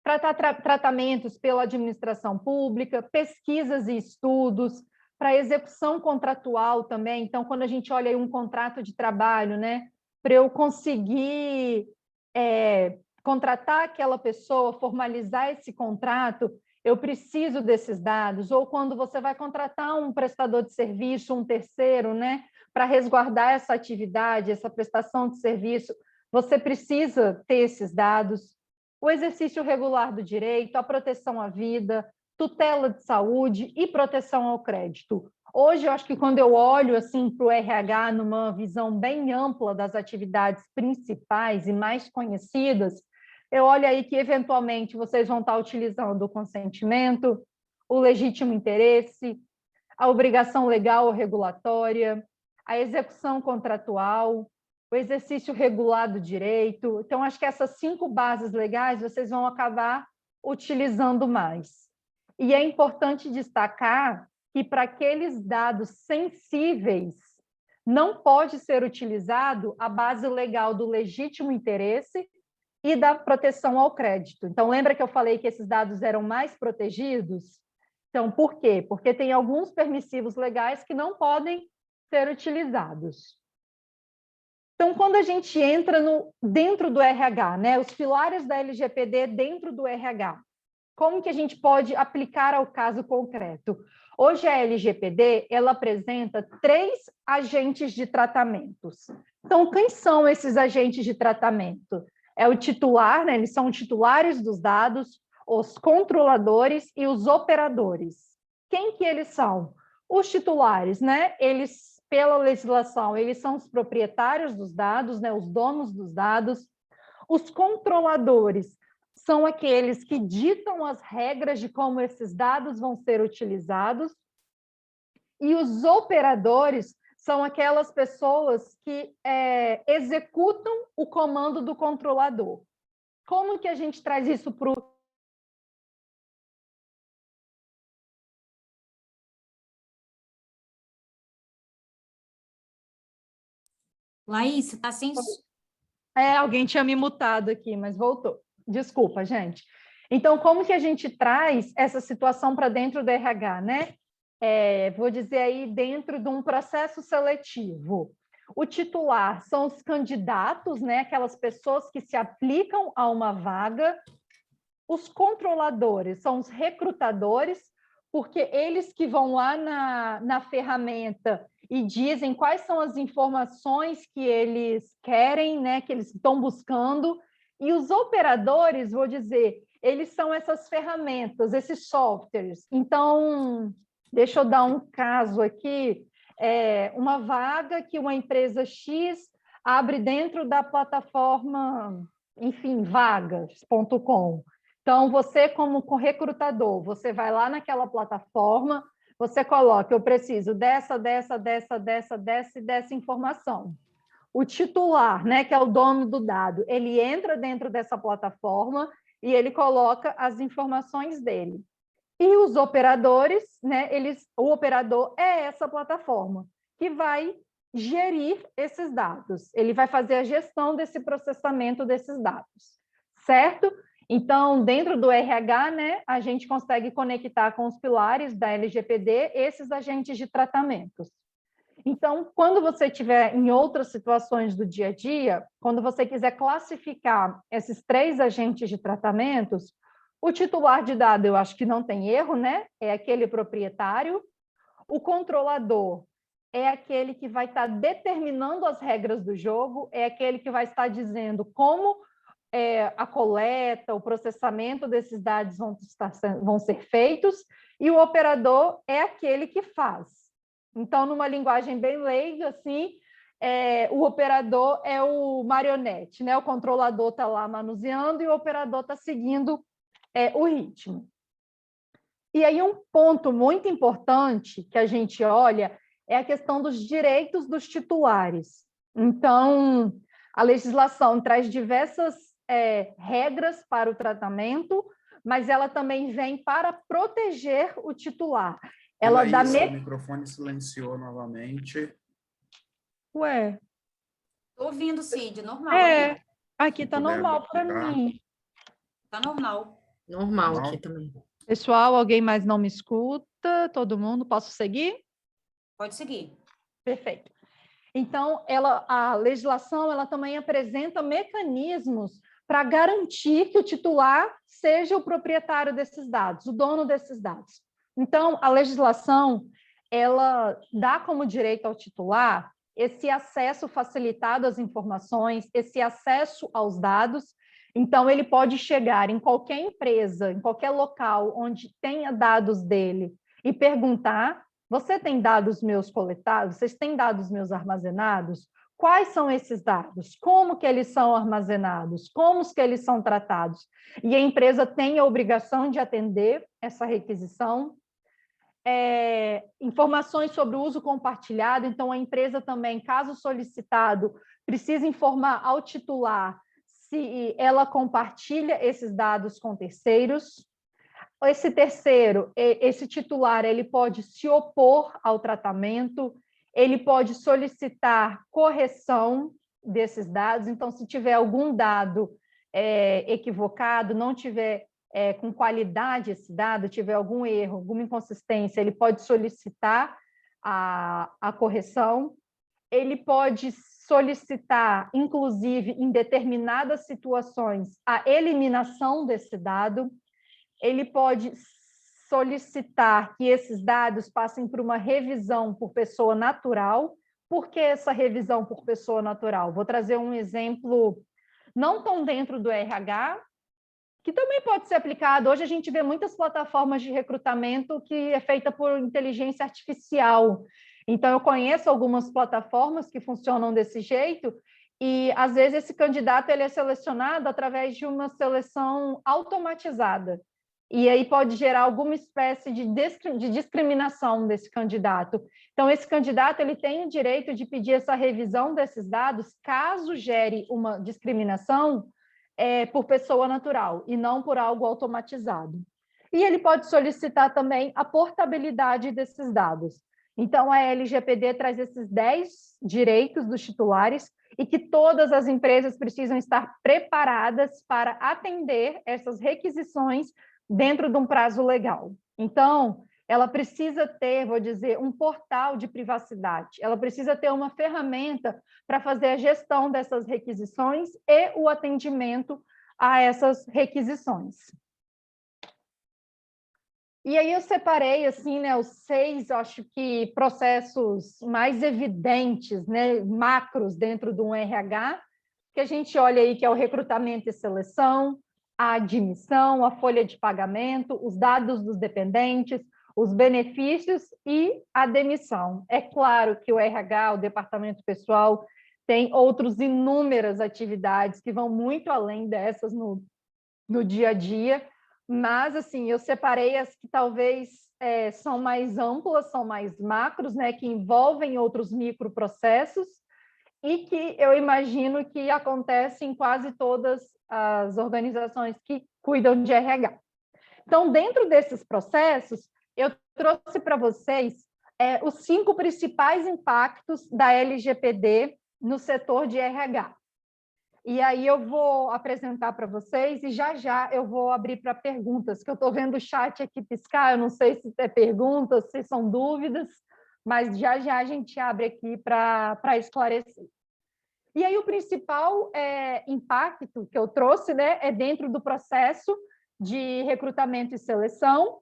[SPEAKER 3] para tratamentos pela administração pública, pesquisas e estudos, para execução contratual também. Então, quando a gente olha aí um contrato de trabalho, né, para eu conseguir contratar aquela pessoa, formalizar esse contrato, eu preciso desses dados. Ou quando você vai contratar um prestador de serviço, um terceiro, né, para resguardar essa atividade, essa prestação de serviço, você precisa ter esses dados. O exercício regular do direito, a proteção à vida, tutela de saúde e proteção ao crédito. Hoje, eu acho que quando eu olho assim, para o RH numa visão bem ampla das atividades principais e mais conhecidas, eu olho aí que, eventualmente, vocês vão estar utilizando o consentimento, o legítimo interesse, a obrigação legal ou regulatória, a execução contratual, o exercício regular do direito. Então, acho que essas 5 bases legais vocês vão acabar utilizando mais. E é importante destacar que, para aqueles dados sensíveis, não pode ser utilizado a base legal do legítimo interesse e da proteção ao crédito. Então, lembra que eu falei que esses dados eram mais protegidos? Então, por quê? Porque tem alguns permissivos legais que não podem ser utilizados. Então, quando a gente entra dentro do RH, né, os pilares da LGPD dentro do RH, como que a gente pode aplicar ao caso concreto? Hoje, a LGPD, ela apresenta 3 agentes de tratamentos. Então, quem são esses agentes de tratamento? É o titular, né, eles são titulares dos dados, os controladores e os operadores. Quem que eles são? Os titulares, né, eles, pela legislação, eles são os proprietários dos dados, né, os donos dos dados. Os controladores são aqueles que ditam as regras de como esses dados vão ser utilizados. E os operadores são aquelas pessoas que executam o comando do controlador. Como que a gente traz isso para o...
[SPEAKER 8] Laís, está sem...
[SPEAKER 3] alguém tinha me mutado aqui, mas voltou. Desculpa, gente. Então, como que a gente traz essa situação para dentro do RH, né? Vou dizer aí, dentro de um processo seletivo. O titular são os candidatos, né? Aquelas pessoas que se aplicam a uma vaga. Os controladores são os recrutadores, porque eles que vão lá na ferramenta e dizem quais são as informações que eles querem, né, que eles estão buscando. E os operadores, vou dizer, eles são essas ferramentas, esses softwares. Então, deixa eu dar um caso aqui, uma vaga que uma empresa X abre dentro da plataforma, enfim, vagas.com. Então, você, como recrutador, você vai lá naquela plataforma, você coloca, eu preciso dessa informação. O titular, né, que é o dono do dado, ele entra dentro dessa plataforma e ele coloca as informações dele. E os operadores, né, o operador é essa plataforma que vai gerir esses dados. Ele vai fazer a gestão desse processamento desses dados, certo? Então, dentro do RH, né, a gente consegue conectar com os pilares da LGPD esses agentes de tratamentos. Então, quando você estiver em outras situações do dia a dia, quando você quiser classificar esses 3 agentes de tratamentos, o titular de dado, eu acho que não tem erro, né? É aquele proprietário. O controlador é aquele que vai estar determinando as regras do jogo, é aquele que vai estar dizendo como a coleta, o processamento desses dados vão ser feitos, e o operador é aquele que faz. Então, numa linguagem bem leiga, assim, o operador é o marionete, né? O controlador está lá manuseando e o operador está seguindo o ritmo. E aí um ponto muito importante que a gente olha é a questão dos direitos dos titulares. Então, a legislação traz diversas regras para o tratamento, mas ela também vem para proteger o titular. Ela dá
[SPEAKER 1] o microfone silenciou novamente.
[SPEAKER 3] Ué.
[SPEAKER 8] Tô ouvindo, Cid, normal.
[SPEAKER 3] Aqui está normal para mim.
[SPEAKER 8] Tá normal.
[SPEAKER 9] Normal aqui também.
[SPEAKER 3] Pessoal, alguém mais não me escuta? Todo mundo? Posso seguir?
[SPEAKER 8] Pode seguir.
[SPEAKER 3] Perfeito. Então, a legislação ela também apresenta mecanismos para garantir que o titular seja o proprietário desses dados, o dono desses dados. Então, a legislação ela dá como direito ao titular esse acesso facilitado às informações, esse acesso aos dados. Então, ele pode chegar em qualquer empresa, em qualquer local onde tenha dados dele e perguntar: você tem dados meus coletados? Vocês têm dados meus armazenados? Quais são esses dados? Como que eles são armazenados? Como que eles são tratados? E a empresa tem a obrigação de atender essa requisição. Informações sobre o uso compartilhado. Então, a empresa também, caso solicitado, precisa informar ao titular se ela compartilha esses dados com terceiros. Esse titular, ele pode se opor ao tratamento, ele pode solicitar correção desses dados. Então, se tiver algum dado equivocado, não tiver com qualidade esse dado, tiver algum erro, alguma inconsistência, ele pode solicitar a correção. Ele pode solicitar, inclusive, em determinadas situações, a eliminação desse dado. Ele pode solicitar que esses dados passem por uma revisão por pessoa natural. Por que essa revisão por pessoa natural? Vou trazer um exemplo não tão dentro do RH, que também pode ser aplicado. Hoje a gente vê muitas plataformas de recrutamento que é feita por inteligência artificial. Então, eu conheço algumas plataformas que funcionam desse jeito e, às vezes, esse candidato ele é selecionado através de uma seleção automatizada. E aí pode gerar alguma espécie de discriminação desse candidato. Então, esse candidato ele tem o direito de pedir essa revisão desses dados caso gere uma discriminação por pessoa natural e não por algo automatizado. E ele pode solicitar também a portabilidade desses dados. Então, a LGPD traz esses 10 direitos dos titulares e que todas as empresas precisam estar preparadas para atender essas requisições dentro de um prazo legal. Então, ela precisa ter, vou dizer, um portal de privacidade, ela precisa ter uma ferramenta para fazer a gestão dessas requisições e o atendimento a essas requisições. E aí eu separei, assim, né, os 6, acho que, processos mais evidentes, né, macros dentro de um RH, que a gente olha aí, que é o recrutamento e seleção, a admissão, a folha de pagamento, os dados dos dependentes, os benefícios e a demissão. É claro que o RH, o departamento pessoal, tem outras inúmeras atividades que vão muito além dessas no dia a dia, mas, assim, eu separei as que talvez são mais amplas, são mais macros, né, que envolvem outros microprocessos e que eu imagino que acontecem em quase todas as organizações que cuidam de RH. Então, dentro desses processos, eu trouxe para vocês os 5 principais impactos da LGPD no setor de RH. E aí eu vou apresentar para vocês e já eu vou abrir para perguntas, que eu estou vendo o chat aqui piscar, eu não sei se é perguntas, se são dúvidas, mas já a gente abre aqui para esclarecer. E aí o principal impacto que eu trouxe, né, é dentro do processo de recrutamento e seleção,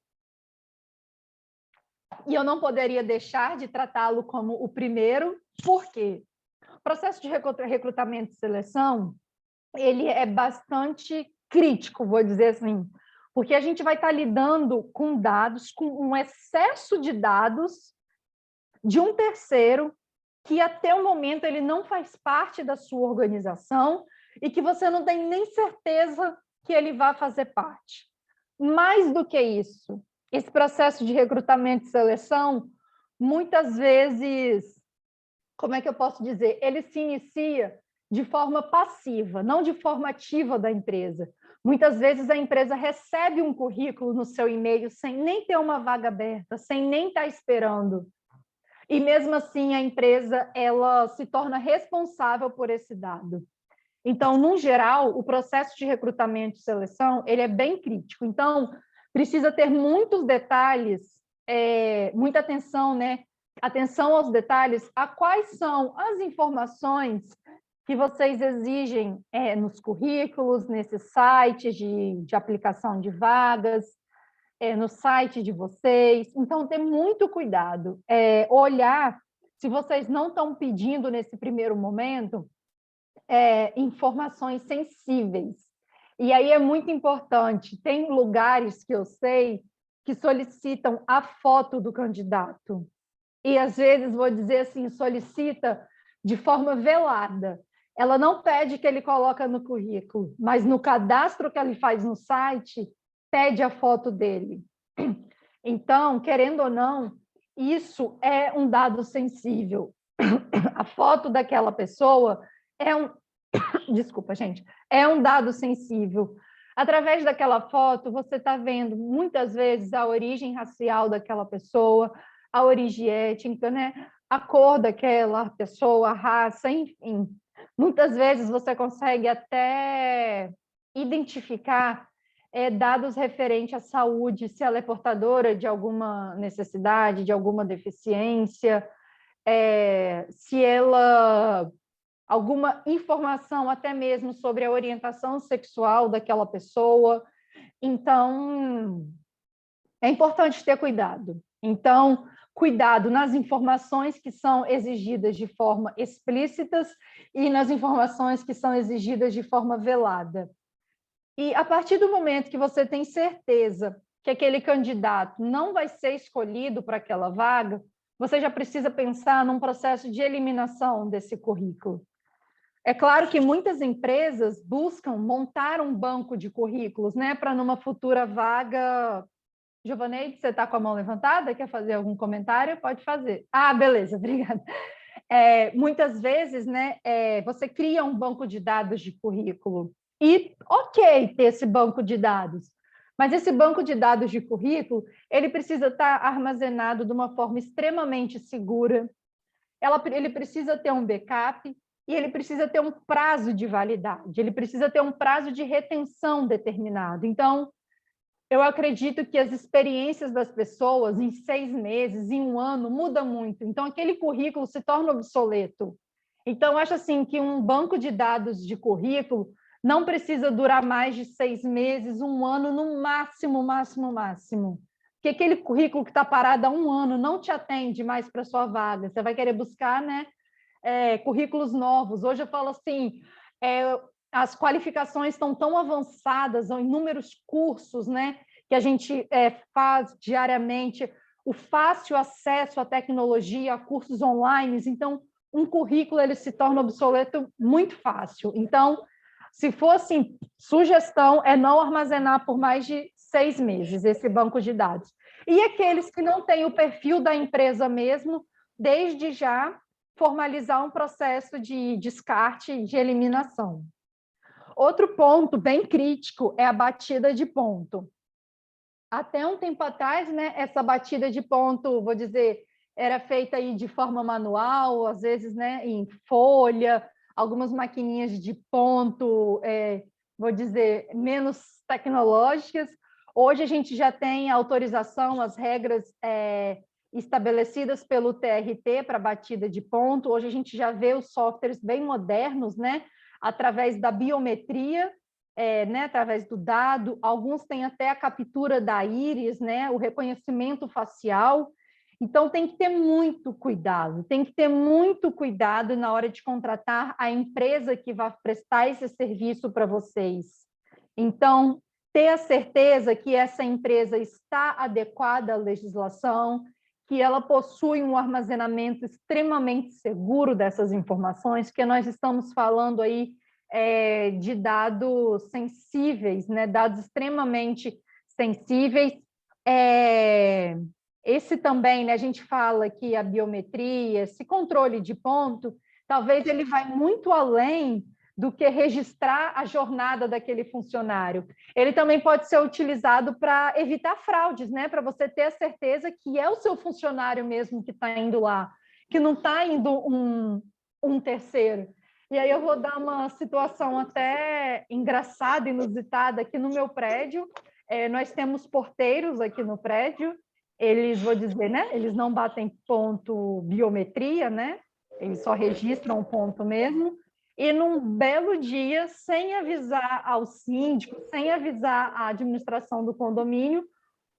[SPEAKER 3] e eu não poderia deixar de tratá-lo como o primeiro, por quê? O processo de recrutamento e seleção, ele é bastante crítico, vou dizer assim, porque a gente vai estar lidando com dados, com um excesso de dados de um terceiro que até o momento ele não faz parte da sua organização e que você não tem nem certeza que ele vai fazer parte. Mais do que isso, esse processo de recrutamento e seleção, muitas vezes, como é que eu posso dizer? Ele se inicia de forma passiva, não de forma ativa da empresa. Muitas vezes a empresa recebe um currículo no seu e-mail sem nem ter uma vaga aberta, sem nem estar esperando. E mesmo assim a empresa ela se torna responsável por esse dado. Então, no geral, o processo de recrutamento e seleção ele é bem crítico. Então, precisa ter muitos detalhes, muita atenção, né? Atenção aos detalhes, a quais são as informações que vocês exigem nos currículos, nesses sites de aplicação de vagas, no site de vocês. Então, ter muito cuidado. Olhar se vocês não estão pedindo, nesse primeiro momento, informações sensíveis. E aí é muito importante. Tem lugares que eu sei que solicitam a foto do candidato. E, às vezes, vou dizer assim, solicita de forma velada. Ela não pede que ele coloque no currículo, mas no cadastro que ele faz no site, pede a foto dele. Então, querendo ou não, isso é um dado sensível. A foto daquela pessoa desculpa, gente, é um dado sensível. Através daquela foto, você está vendo, muitas vezes, a origem racial daquela pessoa, a origem étnica, né? A cor daquela pessoa, a raça, enfim. Muitas vezes você consegue até identificar dados referentes à saúde, se ela é portadora de alguma necessidade, de alguma deficiência, se ela... alguma informação até mesmo sobre a orientação sexual daquela pessoa. Então, é importante ter cuidado. Então, cuidado nas informações que são exigidas de forma explícitas e nas informações que são exigidas de forma velada. E a partir do momento que você tem certeza que aquele candidato não vai ser escolhido para aquela vaga, você já precisa pensar num processo de eliminação desse currículo. É claro que muitas empresas buscam montar um banco de currículos, né, para numa futura vaga. Giovaneide, você está com a mão levantada? Quer fazer algum comentário? Pode fazer. Ah, beleza, obrigada. Muitas vezes, né, você cria um banco de dados de currículo e, ok, ter esse banco de dados, mas esse banco de dados de currículo, ele precisa estar armazenado de uma forma extremamente segura, ele precisa ter um backup, e ele precisa ter um prazo de validade, ele precisa ter um prazo de retenção determinado. Então, eu acredito que as experiências das pessoas em 6 meses, em 1 ano, muda muito. Então, aquele currículo se torna obsoleto. Então, eu acho assim que um banco de dados de currículo não precisa durar mais de 6 meses, 1 ano, no máximo, máximo. Porque aquele currículo que está parado há 1 ano não te atende mais para a sua vaga. Você vai querer buscar, né? Currículos novos. Hoje eu falo assim, as qualificações estão tão avançadas, são inúmeros cursos, né, que a gente faz diariamente, o fácil acesso à tecnologia, a cursos online, então um currículo ele se torna obsoleto muito fácil. Então, se fosse sugestão, é não armazenar por mais de 6 meses esse banco de dados. E aqueles que não têm o perfil da empresa mesmo, desde já, formalizar um processo de descarte, de eliminação. Outro ponto bem crítico é a batida de ponto. Até um tempo atrás, né, essa batida de ponto, vou dizer, era feita aí de forma manual, às vezes, né, em folha, algumas maquininhas de ponto, vou dizer, menos tecnológicas. Hoje a gente já tem autorização, as regras estabelecidas pelo TRT para batida de ponto. Hoje a gente já vê os softwares bem modernos, né? Através da biometria, né? Através do dado. Alguns têm até a captura da íris, né? O reconhecimento facial. Então, tem que ter muito cuidado, na hora de contratar a empresa que vai prestar esse serviço para vocês. Então, ter a certeza que essa empresa está adequada à legislação, que ela possui um armazenamento extremamente seguro dessas informações, porque nós estamos falando aí de dados sensíveis, né? Dados extremamente sensíveis. Esse também, né, a gente fala que a biometria, esse controle de ponto, talvez ele vai muito além do que registrar a jornada daquele funcionário. Ele também pode ser utilizado para evitar fraudes, né? Para você ter a certeza que é o seu funcionário mesmo que está indo lá, que não está indo um terceiro. E aí eu vou dar uma situação até engraçada, inusitada, aqui no meu prédio. Nós temos porteiros aqui no prédio, eles, vou dizer, né? Eles não batem ponto biometria, né? Eles só registram o ponto mesmo. E num belo dia, sem avisar ao síndico, sem avisar a administração do condomínio,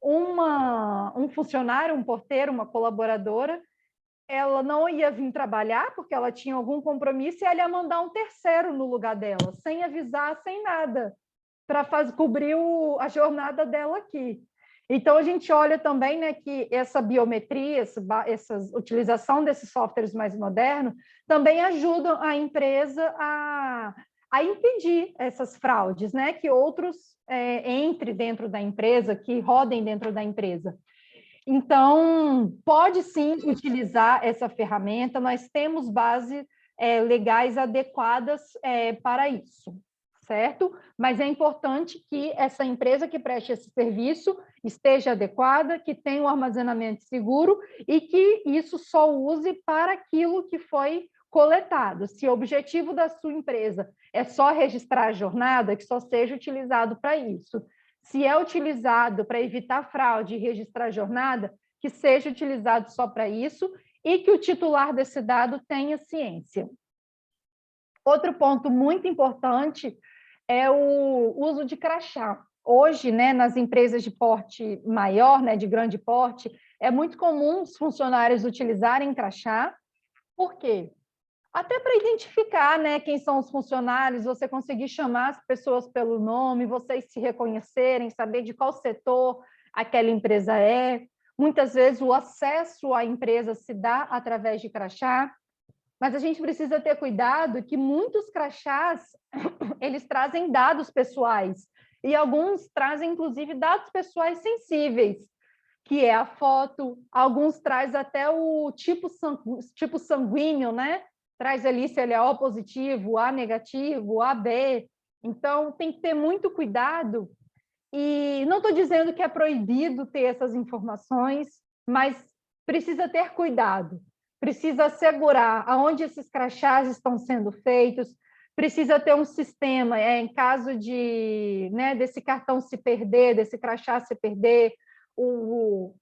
[SPEAKER 3] um funcionário, um porteiro, uma colaboradora, ela não ia vir trabalhar porque ela tinha algum compromisso e ela ia mandar um terceiro no lugar dela, sem avisar, sem nada, para cobrir a jornada dela aqui. Então, a gente olha também, né, que essa biometria, essa utilização desses softwares mais modernos, também ajudam a empresa a impedir essas fraudes, né, que outros entrem dentro da empresa, que rodem dentro da empresa. Então, pode sim utilizar essa ferramenta, nós temos bases legais adequadas para isso, certo? Mas é importante que essa empresa que preste esse serviço esteja adequada, que tenha um armazenamento seguro e que isso só use para aquilo que foi coletado. Se o objetivo da sua empresa é só registrar a jornada, que só seja utilizado para isso. Se é utilizado para evitar fraude e registrar a jornada, que seja utilizado só para isso e que o titular desse dado tenha ciência. Outro ponto muito importante é o uso de crachá. Hoje, né, nas empresas de porte maior, né, de grande porte, é muito comum os funcionários utilizarem crachá. Por quê? Até para identificar, né, quem são os funcionários, você conseguir chamar as pessoas pelo nome, vocês se reconhecerem, saber de qual setor aquela empresa é. Muitas vezes o acesso à empresa se dá através de crachá, mas a gente precisa ter cuidado que muitos crachás, eles trazem dados pessoais, e alguns trazem, inclusive, dados pessoais sensíveis, que é a foto, alguns traz até o tipo sanguíneo, né? Traz ali se ele é O positivo, A negativo, AB. Então, tem que ter muito cuidado. E não estou dizendo que é proibido ter essas informações, mas precisa ter cuidado. Precisa assegurar aonde esses crachás estão sendo feitos, precisa ter um sistema, em caso desse cartão se perder, desse crachá se perder,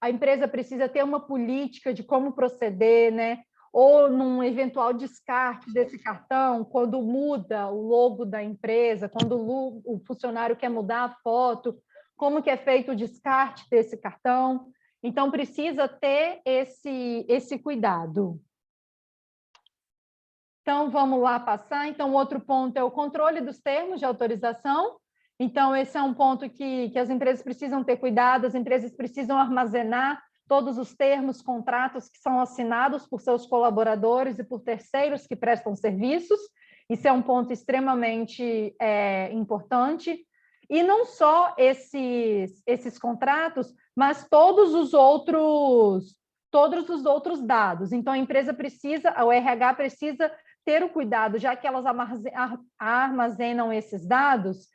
[SPEAKER 3] a empresa precisa ter uma política de como proceder, né? Ou num eventual descarte desse cartão, quando muda o logo da empresa, quando o funcionário quer mudar a foto, como que é feito o descarte desse cartão. Então, precisa ter esse cuidado. Então, vamos lá passar. Então, outro ponto é o controle dos termos de autorização. Então, esse é um ponto que as empresas precisam ter cuidado, as empresas precisam armazenar todos os termos, contratos que são assinados por seus colaboradores e por terceiros que prestam serviços. Isso é um ponto extremamente importante. E não só esses contratos, mas todos os outros dados. Então, a empresa precisa, o RH precisa ter o cuidado, já que elas armazenam esses dados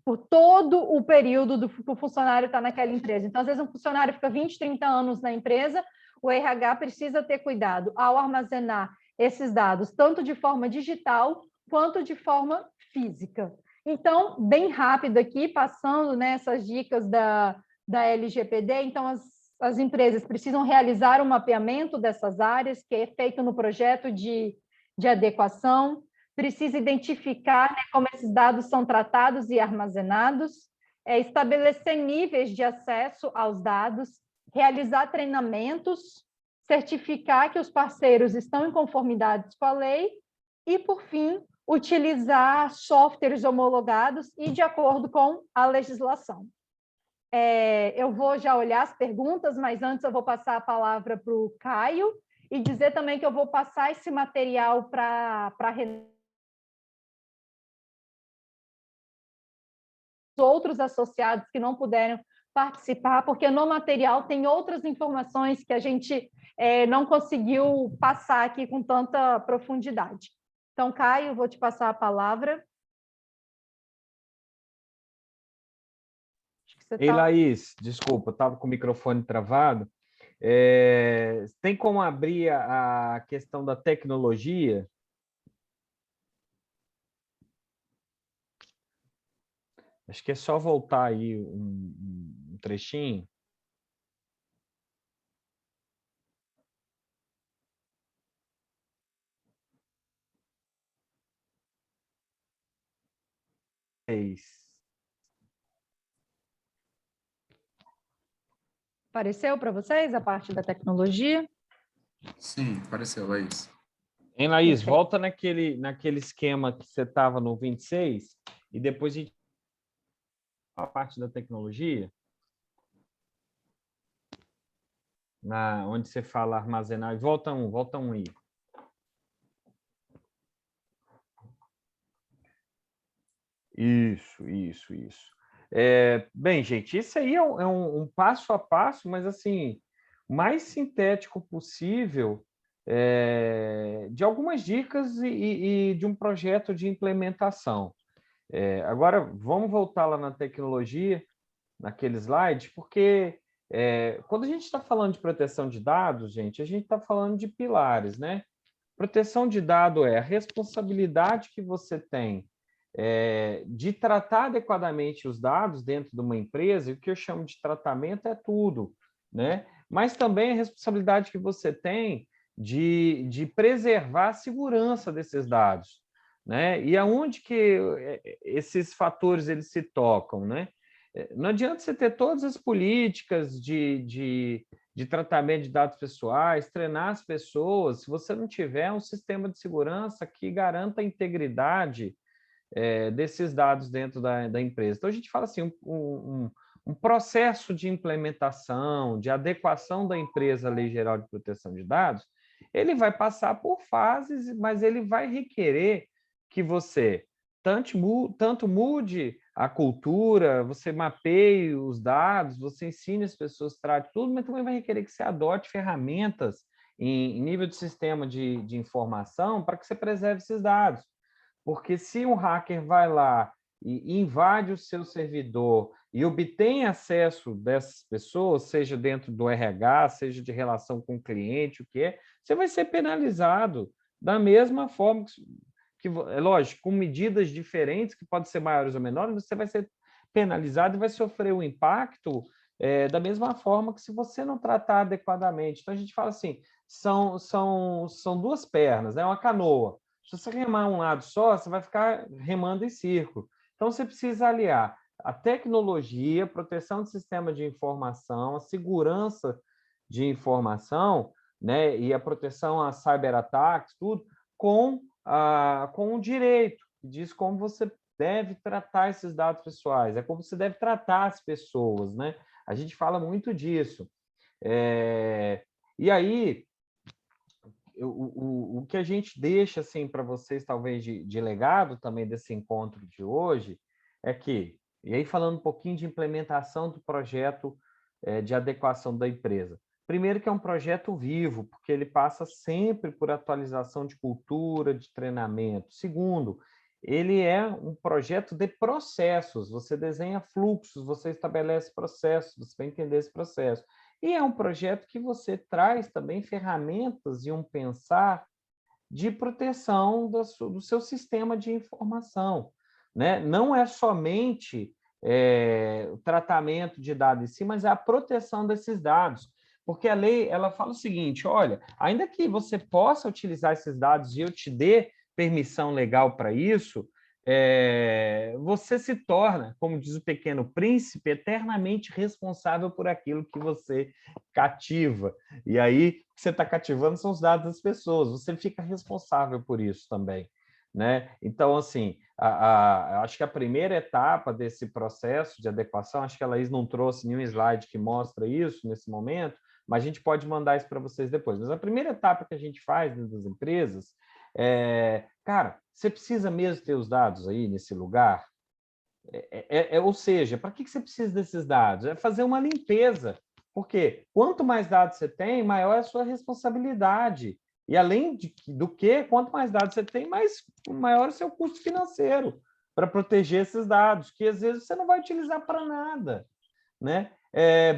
[SPEAKER 3] por todo o período que o funcionário está naquela empresa. Então, às vezes, um funcionário fica 20, 30 anos na empresa, o RH precisa ter cuidado ao armazenar esses dados, tanto de forma digital quanto de forma física. Então, bem rápido aqui, passando nessas dicas da LGPD, então as empresas precisam realizar um mapeamento dessas áreas, que é feito no projeto de adequação, precisa identificar, né, como esses dados são tratados e armazenados, estabelecer níveis de acesso aos dados, realizar treinamentos, certificar que os parceiros estão em conformidade com a lei e, por fim, utilizar softwares homologados e de acordo com a legislação. Eu vou já olhar as perguntas, mas antes eu vou passar a palavra para o Caio e dizer também que eu vou passar esse material para outros associados que não puderam participar, porque no material tem outras informações que a gente não conseguiu passar aqui com tanta profundidade. Então, Caio, vou te passar a palavra.
[SPEAKER 4] Ei, Laís, desculpa, eu estava com o microfone travado. Tem como abrir a questão da tecnologia? Acho que é só voltar aí um trechinho.
[SPEAKER 3] Apareceu para vocês a parte da tecnologia?
[SPEAKER 1] Sim, apareceu, Laís.
[SPEAKER 4] Hein, Laís,
[SPEAKER 3] Perfeito.
[SPEAKER 4] volta naquele esquema que você estava no 26 e depois a gente a parte da tecnologia, onde você fala armazenar. Volta um aí. Isso. Bem, gente, isso aí é um passo a passo, mas assim, o mais sintético possível de algumas dicas e de um projeto de implementação. Agora, vamos voltar lá na tecnologia, naquele slide, porque quando a gente está falando de proteção de dados, gente, a gente está falando de pilares, né? Proteção de dado é a responsabilidade que você tem de tratar adequadamente os dados dentro de uma empresa, e o que eu chamo de tratamento é tudo, né? Mas também a responsabilidade que você tem de preservar a segurança desses dados, né? E aonde que esses fatores eles se tocam, né? Não adianta você ter todas as políticas de tratamento de dados pessoais, treinar as pessoas, se você não tiver um sistema de segurança que garanta a integridade desses dados dentro da empresa. Então, a gente fala assim, um processo de implementação, de adequação da empresa à Lei Geral de Proteção de Dados, ele vai passar por fases, mas ele vai requerer que você tanto mude a cultura, você mapeie os dados, você ensine as pessoas, trate tudo, mas também vai requerer que você adote ferramentas em nível de sistema de informação para que você preserve esses dados. Porque se um hacker vai lá e invade o seu servidor e obtém acesso dessas pessoas, seja dentro do RH, seja de relação com o cliente, o que é, você vai ser penalizado da mesma forma que é lógico, com medidas diferentes, que podem ser maiores ou menores, você vai ser penalizado e vai sofrer um impacto da mesma forma que se você não tratar adequadamente. Então, a gente fala assim, são duas pernas, né? Uma canoa. Se você remar um lado só, você vai ficar remando em círculo. Então, você precisa aliar a tecnologia, proteção do sistema de informação, a segurança de informação, né, e a proteção a cyberataques, tudo, com o direito, que diz como você deve tratar esses dados pessoais, é como você deve tratar as pessoas, né? A gente fala muito disso. E aí, o que a gente deixa assim, para vocês, talvez, de legado também desse encontro de hoje, é que, e aí falando um pouquinho de implementação do projeto de adequação da empresa. Primeiro que é um projeto vivo, porque ele passa sempre por atualização de cultura, de treinamento. Segundo, ele é um projeto de processos, você desenha fluxos, você estabelece processos, você vai entender esse processo. E é um projeto que você traz também ferramentas e um pensar de proteção do seu sistema de informação, né? Não é somente o tratamento de dados em si, mas é a proteção desses dados. Porque a lei ela fala o seguinte, olha, ainda que você possa utilizar esses dados e eu te dê permissão legal para isso, você se torna, como diz o Pequeno Príncipe, eternamente responsável por aquilo que você cativa. E aí, o que você está cativando são os dados das pessoas, você fica responsável por isso também, né? Então, assim, acho que a primeira etapa desse processo de adequação, acho que a Laís não trouxe nenhum slide que mostra isso nesse momento, mas a gente pode mandar isso para vocês depois. Mas a primeira etapa que a gente faz dentro das empresas cara, você precisa mesmo ter os dados aí nesse lugar? Ou seja, para que você precisa desses dados? É fazer uma limpeza, porque quanto mais dados você tem, maior é a sua responsabilidade. E além do que, quanto mais dados você tem, maior é o seu custo financeiro para proteger esses dados, que às vezes você não vai utilizar para nada, né?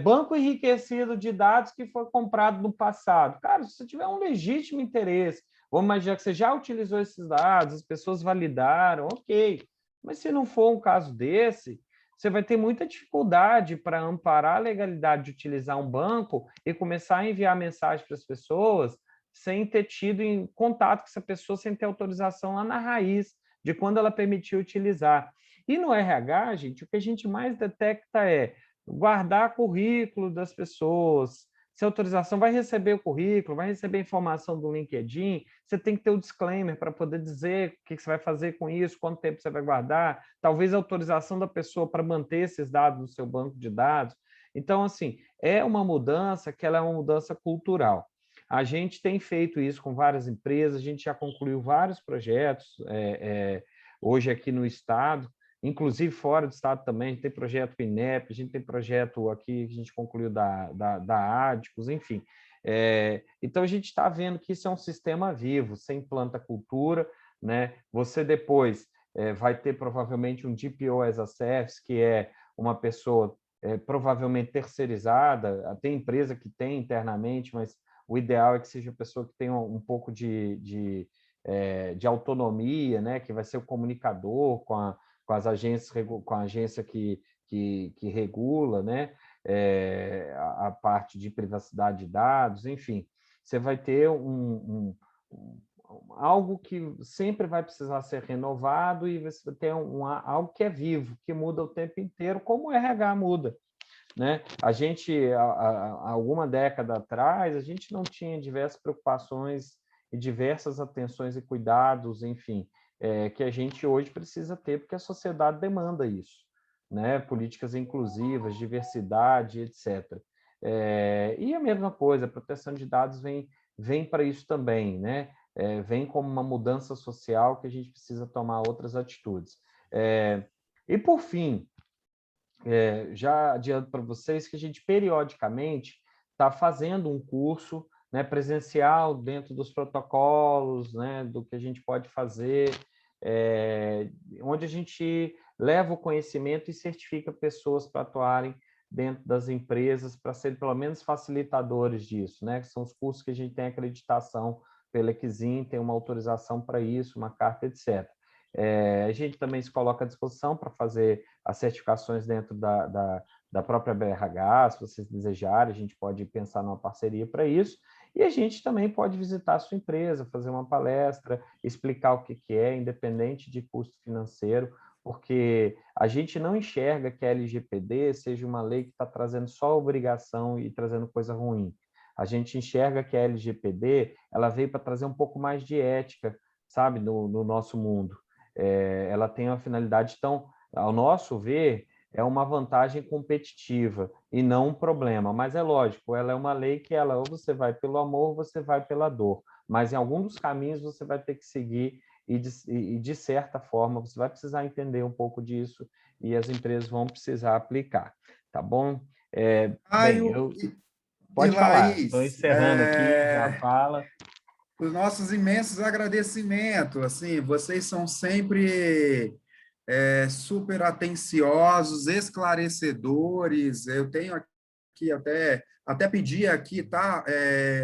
[SPEAKER 4] Banco enriquecido de dados que foi comprado no passado. Cara, se você tiver um legítimo interesse, vamos imaginar que você já utilizou esses dados, as pessoas validaram, ok. Mas se não for um caso desse, você vai ter muita dificuldade para amparar a legalidade de utilizar um banco e começar a enviar mensagem para as pessoas sem ter tido em contato com essa pessoa, sem ter autorização lá na raiz de quando ela permitiu utilizar. E no RH, gente, o que a gente mais detecta é guardar currículo das pessoas. Se a autorização vai receber o currículo, vai receber a informação do LinkedIn, você tem que ter o disclaimer para poder dizer o que você vai fazer com isso, quanto tempo você vai guardar, talvez a autorização da pessoa para manter esses dados no seu banco de dados. Então, assim, é uma mudança que ela é uma mudança cultural. A gente tem feito isso com várias empresas, a gente já concluiu vários projetos hoje aqui no Estado, inclusive fora do estado também, a gente tem projeto com o INEP, a gente tem projeto aqui que a gente concluiu da Adicos, enfim. Então, a gente está vendo que isso é um sistema vivo, você implanta cultura, né? Você depois vai ter provavelmente um DPO as a Service, que é uma pessoa provavelmente terceirizada, tem empresa que tem internamente, mas o ideal é que seja a pessoa que tenha um pouco de autonomia, né? Que vai ser o comunicador com as agências, com a agência que regula, né? A parte de privacidade de dados, enfim, você vai ter algo que sempre vai precisar ser renovado e você vai ter algo que é vivo, que muda o tempo inteiro, como o RH muda, né? A gente, há alguma década atrás, a gente não tinha diversas preocupações e diversas atenções e cuidados, enfim, que a gente hoje precisa ter, porque a sociedade demanda isso, né? Políticas inclusivas, diversidade, etc. E a mesma coisa, a proteção de dados vem para isso também, né? Vem como uma mudança social que a gente precisa tomar outras atitudes. E, por fim, já adianto para vocês que a gente, periodicamente, está fazendo um curso, né, presencial dentro dos protocolos, né, do que a gente pode fazer, onde a gente leva o conhecimento e certifica pessoas para atuarem dentro das empresas, para serem pelo menos facilitadores disso, né, que são os cursos que a gente tem acreditação pela Equizim, tem uma autorização para isso, uma carta, etc. A gente também se coloca à disposição para fazer as certificações dentro da própria BRH, se vocês desejarem, a gente pode pensar numa parceria para isso, e a gente também pode visitar a sua empresa, fazer uma palestra, explicar o que é, independente de custo financeiro, porque a gente não enxerga que a LGPD seja uma lei que está trazendo só obrigação e trazendo coisa ruim. A gente enxerga que a LGPD ela veio para trazer um pouco mais de ética, sabe, no nosso mundo. Ela tem uma finalidade, então, ao nosso ver, é uma vantagem competitiva e não um problema. Mas é lógico, ela é uma lei que ou você vai pelo amor ou você vai pela dor. Mas em algum dos caminhos você vai ter que seguir e de certa forma, você vai precisar entender um pouco disso e as empresas vão precisar aplicar. Tá bom? Pode falar. Estou
[SPEAKER 1] Laís,
[SPEAKER 4] encerrando aqui, já fala.
[SPEAKER 1] Os nossos imensos agradecimentos. Assim, vocês são sempre super atenciosos, esclarecedores. Eu tenho aqui até pedir aqui, tá?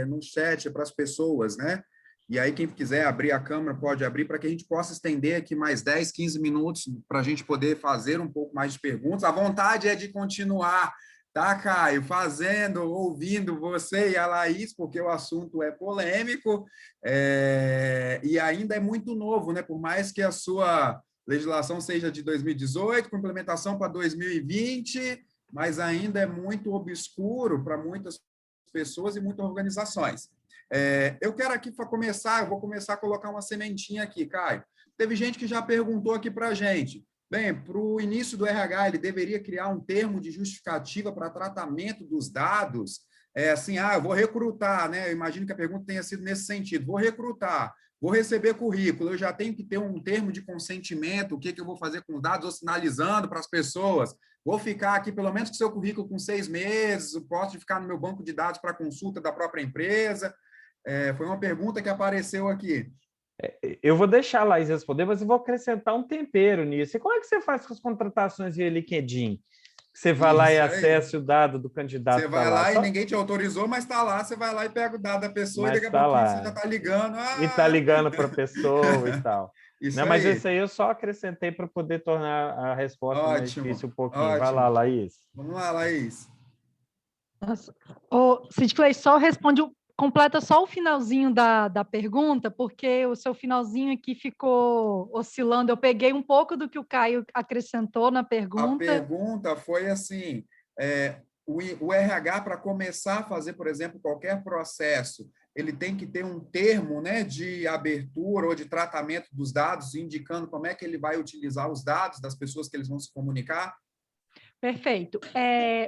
[SPEAKER 1] No chat para as pessoas, né? E aí, quem quiser abrir a câmera, pode abrir para que a gente possa estender aqui mais 10, 15 minutos para a gente poder fazer um pouco mais de perguntas. A vontade é de continuar, tá, Caio? Ouvindo você e a Laís, porque o assunto é polêmico e ainda é muito novo, né? Por mais que a sua legislação seja de 2018, com implementação para 2020, mas ainda é muito obscuro para muitas pessoas e muitas organizações. Eu quero aqui eu vou começar a colocar uma sementinha aqui, Caio. Teve gente que já perguntou aqui para a gente, bem, para o início do RH, ele deveria criar um termo de justificativa para tratamento dos dados, assim, eu vou recrutar, né? Eu imagino que a pergunta tenha sido nesse sentido, vou recrutar, vou receber currículo, eu já tenho que ter um termo de consentimento, o que eu vou fazer com os dados, ou sinalizando para as pessoas, vou ficar aqui pelo menos com seu currículo com 6 meses, posso ficar no meu banco de dados para consulta da própria empresa. Foi uma pergunta que apareceu aqui.
[SPEAKER 4] Eu vou deixar a Laís responder, mas eu vou acrescentar um tempero nisso. E como é que você faz com as contratações via LinkedIn? Você vai lá e acessa o dado do candidato.
[SPEAKER 1] Você vai lá e ninguém te autorizou, mas está lá, você vai lá e pega o dado da pessoa e daqui a pouquinho você já está ligando.
[SPEAKER 4] E está ligando para a pessoa e tal.
[SPEAKER 1] Isso
[SPEAKER 4] mas
[SPEAKER 1] aí.
[SPEAKER 4] isso aí eu só acrescentei para poder tornar a resposta mais difícil um pouquinho.
[SPEAKER 1] Ótimo.
[SPEAKER 4] Vai lá, Laís.
[SPEAKER 1] Vamos lá, Laís.
[SPEAKER 3] Sid Clay, completa só o finalzinho da pergunta, porque o seu finalzinho aqui ficou oscilando. Eu peguei um pouco do que o Caio acrescentou na pergunta.
[SPEAKER 1] A pergunta foi assim, o RH, para começar a fazer, por exemplo, qualquer processo, ele tem que ter um termo, né, de abertura ou de tratamento dos dados, indicando como é que ele vai utilizar os dados das pessoas que eles vão se comunicar?
[SPEAKER 3] Perfeito.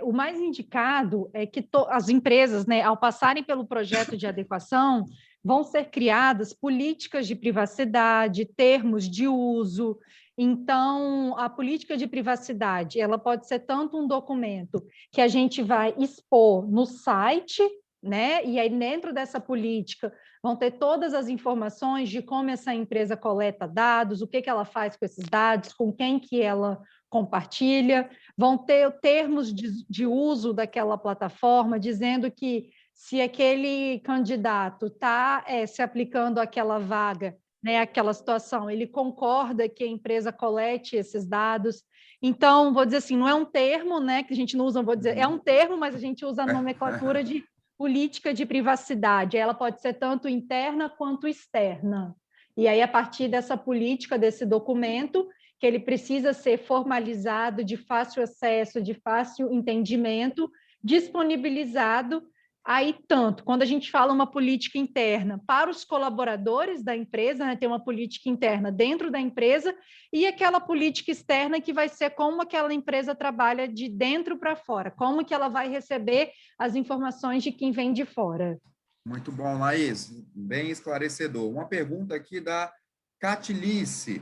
[SPEAKER 3] O mais indicado é que as empresas, né, ao passarem pelo projeto de adequação, vão ser criadas políticas de privacidade, termos de uso. Então, a política de privacidade, ela pode ser tanto um documento que a gente vai expor no site, né? E aí, dentro dessa política, vão ter todas as informações de como essa empresa coleta dados, o que ela faz com esses dados, com quem que ela compartilha, vão ter termos de uso daquela plataforma, dizendo que se aquele candidato está se aplicando àquela vaga, né, àquela situação, ele concorda que a empresa colete esses dados. Então, vou dizer assim, não é um termo, né, que a gente não usa, vou dizer, é um termo, mas a gente usa a nomenclatura de política de privacidade. Ela pode ser tanto interna quanto externa. E aí, a partir dessa política, desse documento, que ele precisa ser formalizado, de fácil acesso, de fácil entendimento, disponibilizado. Aí, tanto, quando a gente fala uma política interna para os colaboradores da empresa, né, tem uma política interna dentro da empresa, e aquela política externa que vai ser como aquela empresa trabalha de dentro para fora, como que ela vai receber as informações de quem vem de fora.
[SPEAKER 1] Muito bom, Laís, bem esclarecedor. Uma pergunta aqui da Catilice.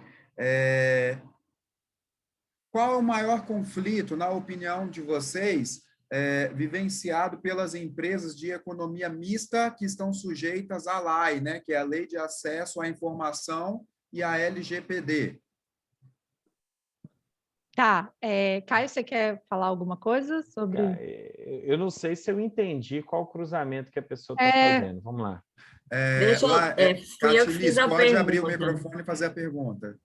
[SPEAKER 1] Qual é o maior conflito, na opinião de vocês, vivenciado pelas empresas de economia mista que estão sujeitas à LAI, né, que é a Lei de Acesso à Informação e a LGPD?
[SPEAKER 3] Tá. Caio, você quer falar alguma coisa sobre...
[SPEAKER 4] Eu não sei se eu entendi qual o cruzamento que a pessoa está fazendo. Vamos lá.
[SPEAKER 9] Fui eu que fiz a
[SPEAKER 1] pode
[SPEAKER 9] pergunta.
[SPEAKER 1] Abrir o microfone e fazer a pergunta.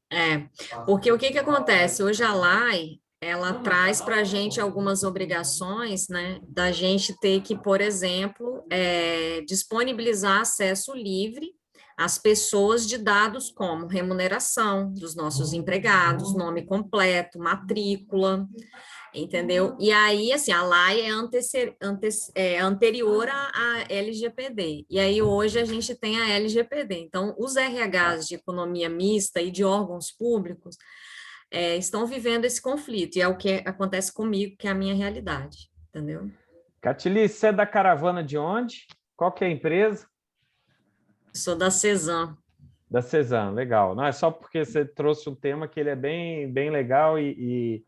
[SPEAKER 9] Porque o que acontece? Hoje a LAI, ela traz para a gente algumas obrigações, né, da gente ter que, por exemplo, disponibilizar acesso livre às pessoas de dados como remuneração dos nossos empregados, nome completo, matrícula, entendeu? E aí, assim, a LAI é anterior à LGPD, e aí hoje a gente tem a LGPD. Então, os RHs de economia mista e de órgãos públicos estão vivendo esse conflito, e é o que acontece comigo, que é a minha realidade, entendeu?
[SPEAKER 4] Catilice, você é da caravana de onde? Qual que é a empresa?
[SPEAKER 9] Sou da Cezan.
[SPEAKER 4] Da Cezan, legal. Não é só porque você trouxe um tema que ele é bem, bem legal e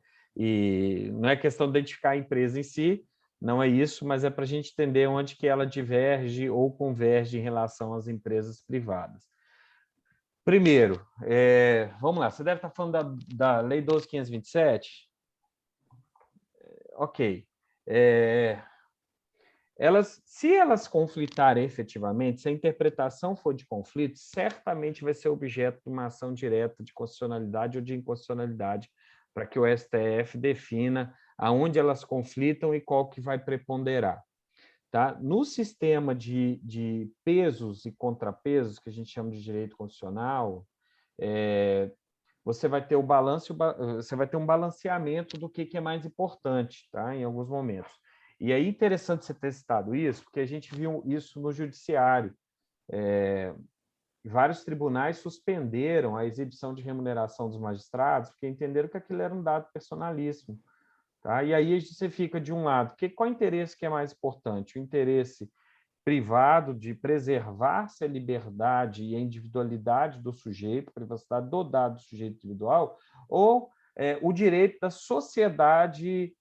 [SPEAKER 4] não é questão de identificar a empresa em si, não é isso, mas é para a gente entender onde que ela diverge ou converge em relação às empresas privadas. Primeiro, vamos lá, você deve estar falando da Lei 12.527? Ok. Se elas conflitarem efetivamente, se a interpretação for de conflito, certamente vai ser objeto de uma ação direta de constitucionalidade ou de inconstitucionalidade, para que o STF defina aonde elas conflitam e qual que vai preponderar. Tá? No sistema de pesos e contrapesos, que a gente chama de direito constitucional, você vai ter o balanço, você vai ter um balanceamento do que é mais importante, tá? Em alguns momentos. E é interessante você ter citado isso, porque a gente viu isso no judiciário. Vários tribunais suspenderam a exibição de remuneração dos magistrados, porque entenderam que aquilo era um dado personalíssimo. Tá? E aí você fica de um lado, qual interesse que é mais importante? O interesse privado de preservar-se a liberdade e a individualidade do sujeito, privacidade do dado do sujeito individual, ou o direito da sociedade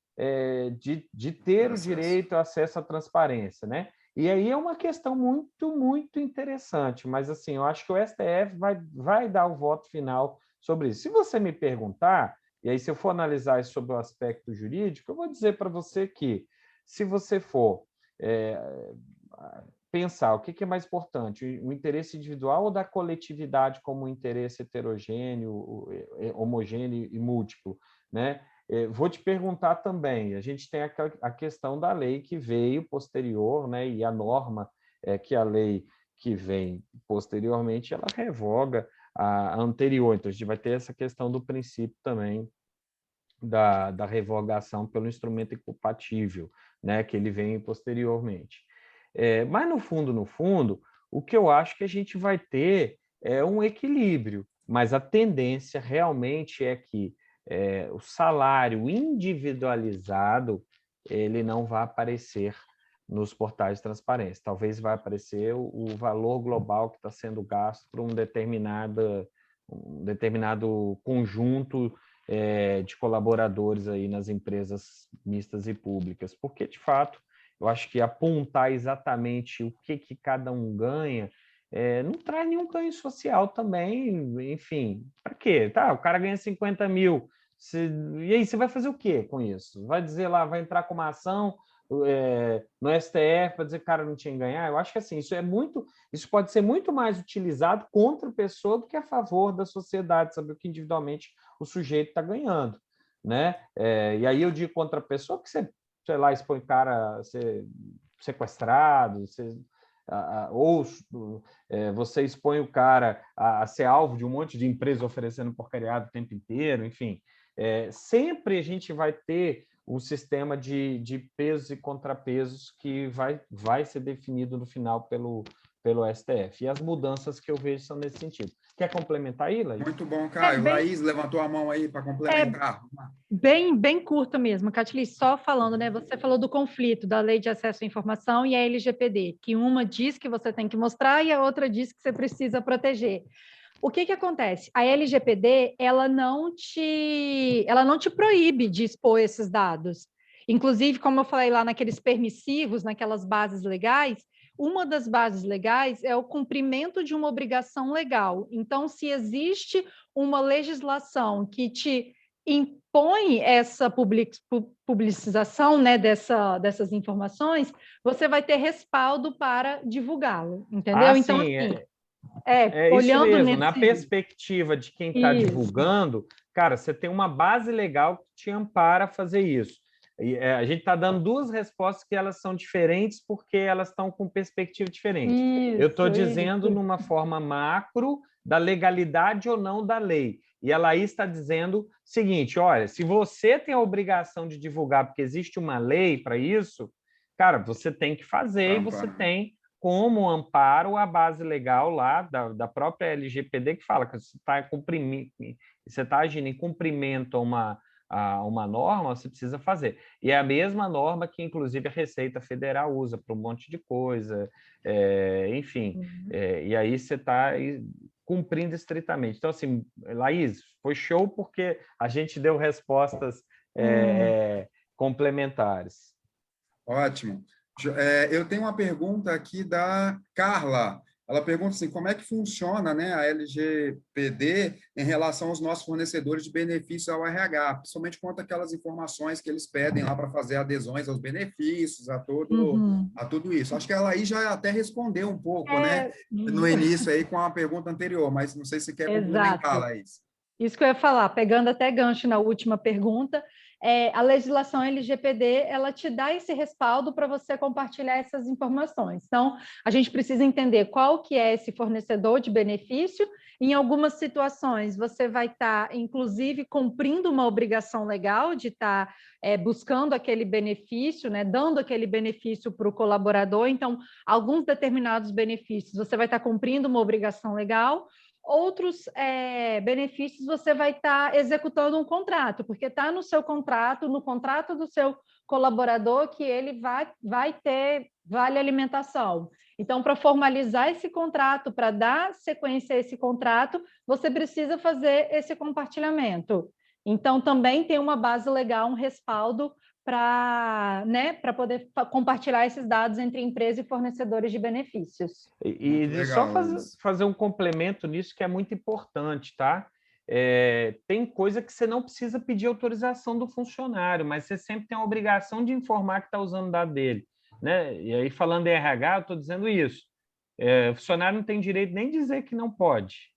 [SPEAKER 4] de ter o direito ao acesso à transparência, né? E aí é uma questão muito, muito interessante, mas assim, eu acho que o STF vai dar o voto final sobre isso. Se você me perguntar, e aí se eu for analisar isso sobre o aspecto jurídico, eu vou dizer para você que, se você for pensar o que é mais importante, o interesse individual ou da coletividade como um interesse heterogêneo, homogêneo e múltiplo, né? Vou te perguntar também, a gente tem a questão da lei que veio posterior, né? E a norma que a lei que vem posteriormente, ela revoga a anterior, então a gente vai ter essa questão do princípio também da revogação pelo instrumento incompatível, né? Que ele vem posteriormente. Mas, no fundo, o que eu acho que a gente vai ter é um equilíbrio, mas a tendência realmente é que o salário individualizado ele não vai aparecer nos portais de transparência. Talvez vai aparecer o valor global que está sendo gasto por um determinado conjunto de colaboradores aí nas empresas mistas e públicas, porque, de fato, eu acho que apontar exatamente o que cada um ganha não traz nenhum ganho social também, enfim, para quê? Tá, o cara ganha 50 mil, e aí você vai fazer o quê com isso? Vai dizer lá, vai entrar com uma ação no STF para dizer que o cara não tinha que ganhar? Eu acho que assim, isso pode ser muito mais utilizado contra a pessoa do que a favor da sociedade, saber o que individualmente o sujeito está ganhando, né? E aí eu digo contra a pessoa porque você, sei lá, expõe o cara a ser sequestrado, ou você expõe o cara a ser alvo de um monte de empresas oferecendo porcariado o tempo inteiro, enfim. Sempre a gente vai ter um sistema de pesos e contrapesos que vai ser definido no final pelo STF. E as mudanças que eu vejo são nesse sentido. Quer complementar aí, Laís?
[SPEAKER 1] Muito bom, Caio. Laís levantou a mão aí para complementar.
[SPEAKER 3] Bem curta mesmo, Catili, só falando, né? Você falou do conflito da Lei de Acesso à Informação e a LGPD, que uma diz que você tem que mostrar e a outra diz que você precisa proteger. O que acontece? A LGPD, ela não te proíbe de expor esses dados. Inclusive, como eu falei lá naqueles permissivos, naquelas bases legais, uma das bases legais é o cumprimento de uma obrigação legal. Então, se existe uma legislação que te impõe essa publicização, né, dessas informações, você vai ter respaldo para divulgá-lo, entendeu? Então,
[SPEAKER 4] sim,
[SPEAKER 3] assim,
[SPEAKER 4] olhando isso mesmo, na perspectiva de quem está divulgando, cara, você tem uma base legal que te ampara a fazer isso. E, a gente está dando duas respostas que elas são diferentes porque elas estão com perspectiva diferente. Eu estou dizendo numa forma macro da legalidade ou não da lei. E a Laís está dizendo o seguinte, olha, se você tem a obrigação de divulgar porque existe uma lei para isso, cara, você tem que fazer e você tem como amparo a base legal lá da própria LGPD que fala que você está agindo em cumprimento a uma norma, você precisa fazer. E é a mesma norma que, inclusive, a Receita Federal usa para um monte de coisa, enfim. E aí você está cumprindo estritamente. Então, assim, Laís, foi show porque a gente deu respostas complementares.
[SPEAKER 1] Ótimo. Eu tenho uma pergunta aqui da Carla. Ela pergunta assim, como é que funciona, né, a LGPD em relação aos nossos fornecedores de benefícios ao RH, principalmente quanto aquelas informações que eles pedem lá para fazer adesões aos benefícios, a tudo isso. Acho que ela aí já até respondeu um pouco, né, no início aí com a pergunta anterior, mas não sei se quer complementar, Laís.
[SPEAKER 3] Isso que eu ia falar, pegando até gancho na última pergunta, a legislação LGPD, ela te dá esse respaldo para você compartilhar essas informações. Então, a gente precisa entender qual que é esse fornecedor de benefício. Em algumas situações, você vai estar, inclusive, cumprindo uma obrigação legal de estar buscando aquele benefício, né, dando aquele benefício para o colaborador. Então, alguns determinados benefícios você vai estar cumprindo uma obrigação legal, outros benefícios você vai estar executando um contrato, porque está no seu contrato, no contrato do seu colaborador, que ele vai ter vale alimentação. Então, para formalizar esse contrato, para dar sequência a esse contrato, você precisa fazer esse compartilhamento. Então, também tem uma base legal, um respaldo para poder compartilhar esses dados entre empresa e fornecedores de benefícios.
[SPEAKER 4] E só fazer um complemento nisso que é muito importante, tá? Tem coisa que você não precisa pedir autorização do funcionário, mas você sempre tem a obrigação de informar que está usando o dado dele, né? E aí, falando em RH, eu estou dizendo isso. O funcionário não tem direito nem de dizer que não pode.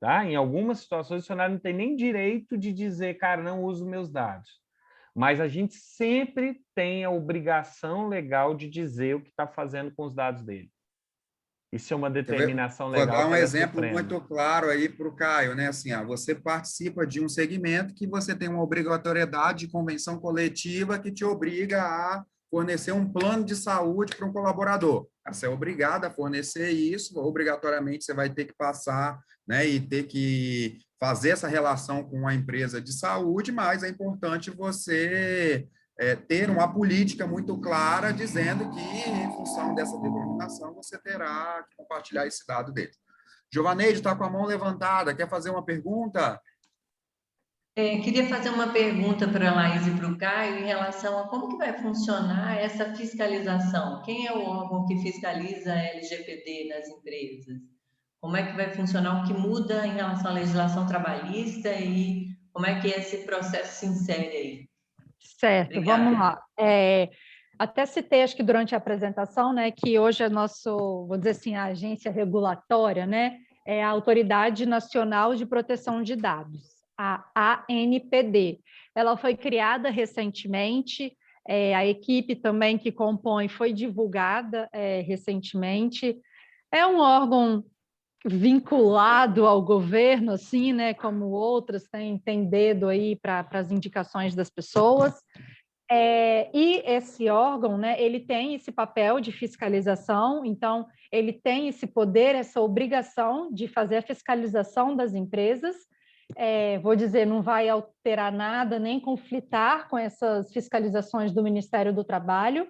[SPEAKER 4] Tá? Em algumas situações, o funcionário não tem nem direito de dizer, cara, não uso meus dados. Mas a gente sempre tem a obrigação legal de dizer o que está fazendo com os dados dele. Isso é uma determinação legal.
[SPEAKER 1] Vou dar um exemplo muito claro aí para o Caio, né? Assim, você participa de um segmento que você tem uma obrigatoriedade de convenção coletiva que te obriga a fornecer um plano de saúde para um colaborador. Você é obrigado a fornecer isso, obrigatoriamente você vai ter que passar, né, e ter que fazer essa relação com a empresa de saúde, mas é importante você ter uma política muito clara dizendo que, em função dessa determinação, você terá que compartilhar esse dado dele. Giovaneide está com a mão levantada, quer fazer uma pergunta?
[SPEAKER 2] Queria fazer uma pergunta para a Laís e para o Caio em relação a como que vai funcionar essa fiscalização. Quem é o órgão que fiscaliza a LGPD nas empresas? Como é que vai funcionar, o que muda em relação à legislação trabalhista e como é que esse processo se insere aí?
[SPEAKER 3] Certo, obrigada. Vamos lá. Até citei, acho que durante a apresentação, né, que hoje é vou dizer assim, a agência regulatória, né, é a Autoridade Nacional de Proteção de Dados, a ANPD. Ela foi criada recentemente, a equipe também que compõe foi divulgada recentemente. É um órgão vinculado ao governo, assim, né, como outras, tem dedo aí para as indicações das pessoas. E esse órgão, né, ele tem esse papel de fiscalização, então ele tem esse poder, essa obrigação de fazer a fiscalização das empresas. Vou dizer, não vai alterar nada, nem conflitar com essas fiscalizações do Ministério do Trabalho,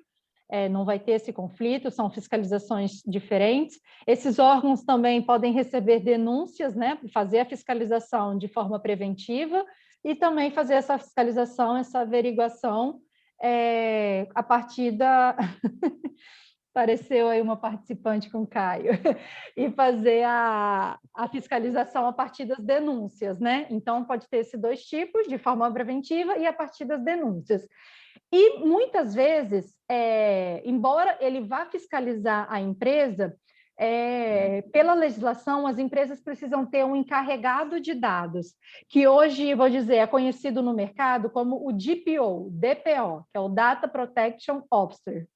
[SPEAKER 3] não vai ter esse conflito, são fiscalizações diferentes. Esses órgãos também podem receber denúncias, né, fazer a fiscalização de forma preventiva e também fazer essa fiscalização, essa averiguação a partir da... Apareceu aí uma participante com o Caio, e fazer a fiscalização a partir das denúncias, né? Então, pode ter esses dois tipos, de forma preventiva e a partir das denúncias. E, muitas vezes, embora ele vá fiscalizar a empresa, pela legislação, as empresas precisam ter um encarregado de dados, que hoje, vou dizer, é conhecido no mercado como o DPO, que é o Data Protection Officer,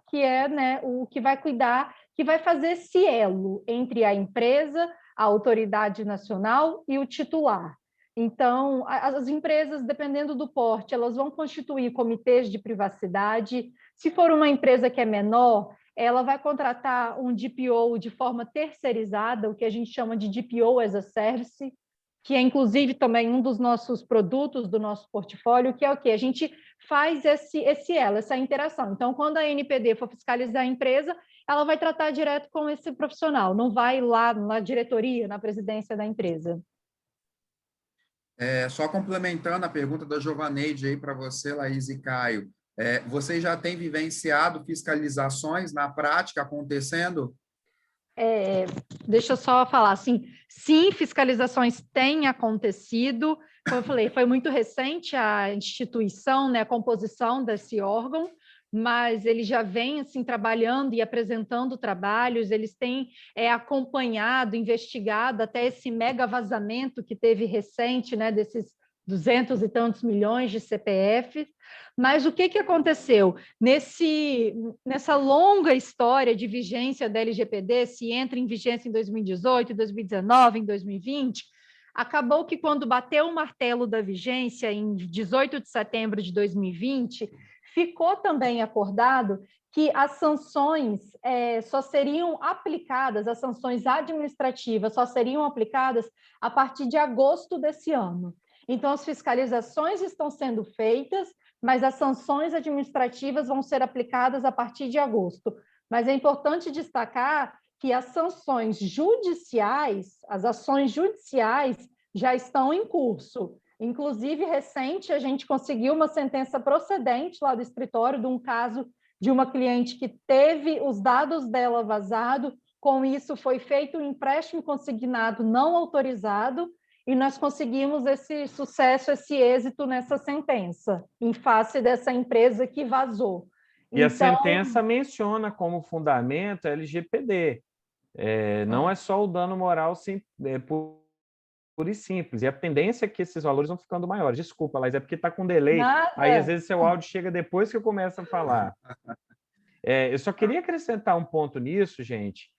[SPEAKER 3] que é, né, o que vai cuidar, que vai fazer esse elo entre a empresa, a autoridade nacional e o titular. Então, as empresas, dependendo do porte, elas vão constituir comitês de privacidade. Se for uma empresa que é menor, ela vai contratar um DPO de forma terceirizada, o que a gente chama de DPO as a Service, que é, inclusive, também um dos nossos produtos do nosso portfólio, que é o quê? A gente faz esse elo, essa interação. Então, quando a ANPD for fiscalizar a empresa, ela vai tratar direto com esse profissional, não vai lá na diretoria, na presidência da empresa.
[SPEAKER 1] Só complementando a pergunta da Giovaneide aí para você, Laís e Caio, vocês já têm vivenciado fiscalizações na prática acontecendo?
[SPEAKER 3] Deixa eu só falar, assim, sim, fiscalizações têm acontecido, como eu falei, foi muito recente a instituição, né, a composição desse órgão, mas ele já vem assim, trabalhando e apresentando trabalhos, eles têm acompanhado, investigado até esse mega vazamento que teve recente, né, desses 200 e tantos milhões de CPFs, mas o que aconteceu? Nessa longa história de vigência da LGPD, se entra em vigência em 2018, 2019, em 2020, acabou que quando bateu o martelo da vigência, em 18 de setembro de 2020, ficou também acordado que as sanções só seriam aplicadas, as sanções administrativas só seriam aplicadas a partir de agosto desse ano. Então, as fiscalizações estão sendo feitas, mas as sanções administrativas vão ser aplicadas a partir de agosto. Mas é importante destacar que as sanções judiciais, as ações judiciais já estão em curso. Inclusive, recente, a gente conseguiu uma sentença procedente lá do escritório de um caso de uma cliente que teve os dados dela vazados, com isso foi feito um empréstimo consignado não autorizado, e nós conseguimos esse sucesso, esse êxito nessa sentença, em face dessa empresa que vazou.
[SPEAKER 4] E a sentença menciona como fundamento a LGPD. Não é só o dano moral puro e simples. E a tendência é que esses valores vão ficando maiores. Desculpa, Laís, é porque está com delay.
[SPEAKER 3] Nada.
[SPEAKER 4] Aí, às vezes, seu áudio chega depois que eu começo a falar. Eu só queria acrescentar um ponto nisso, gente,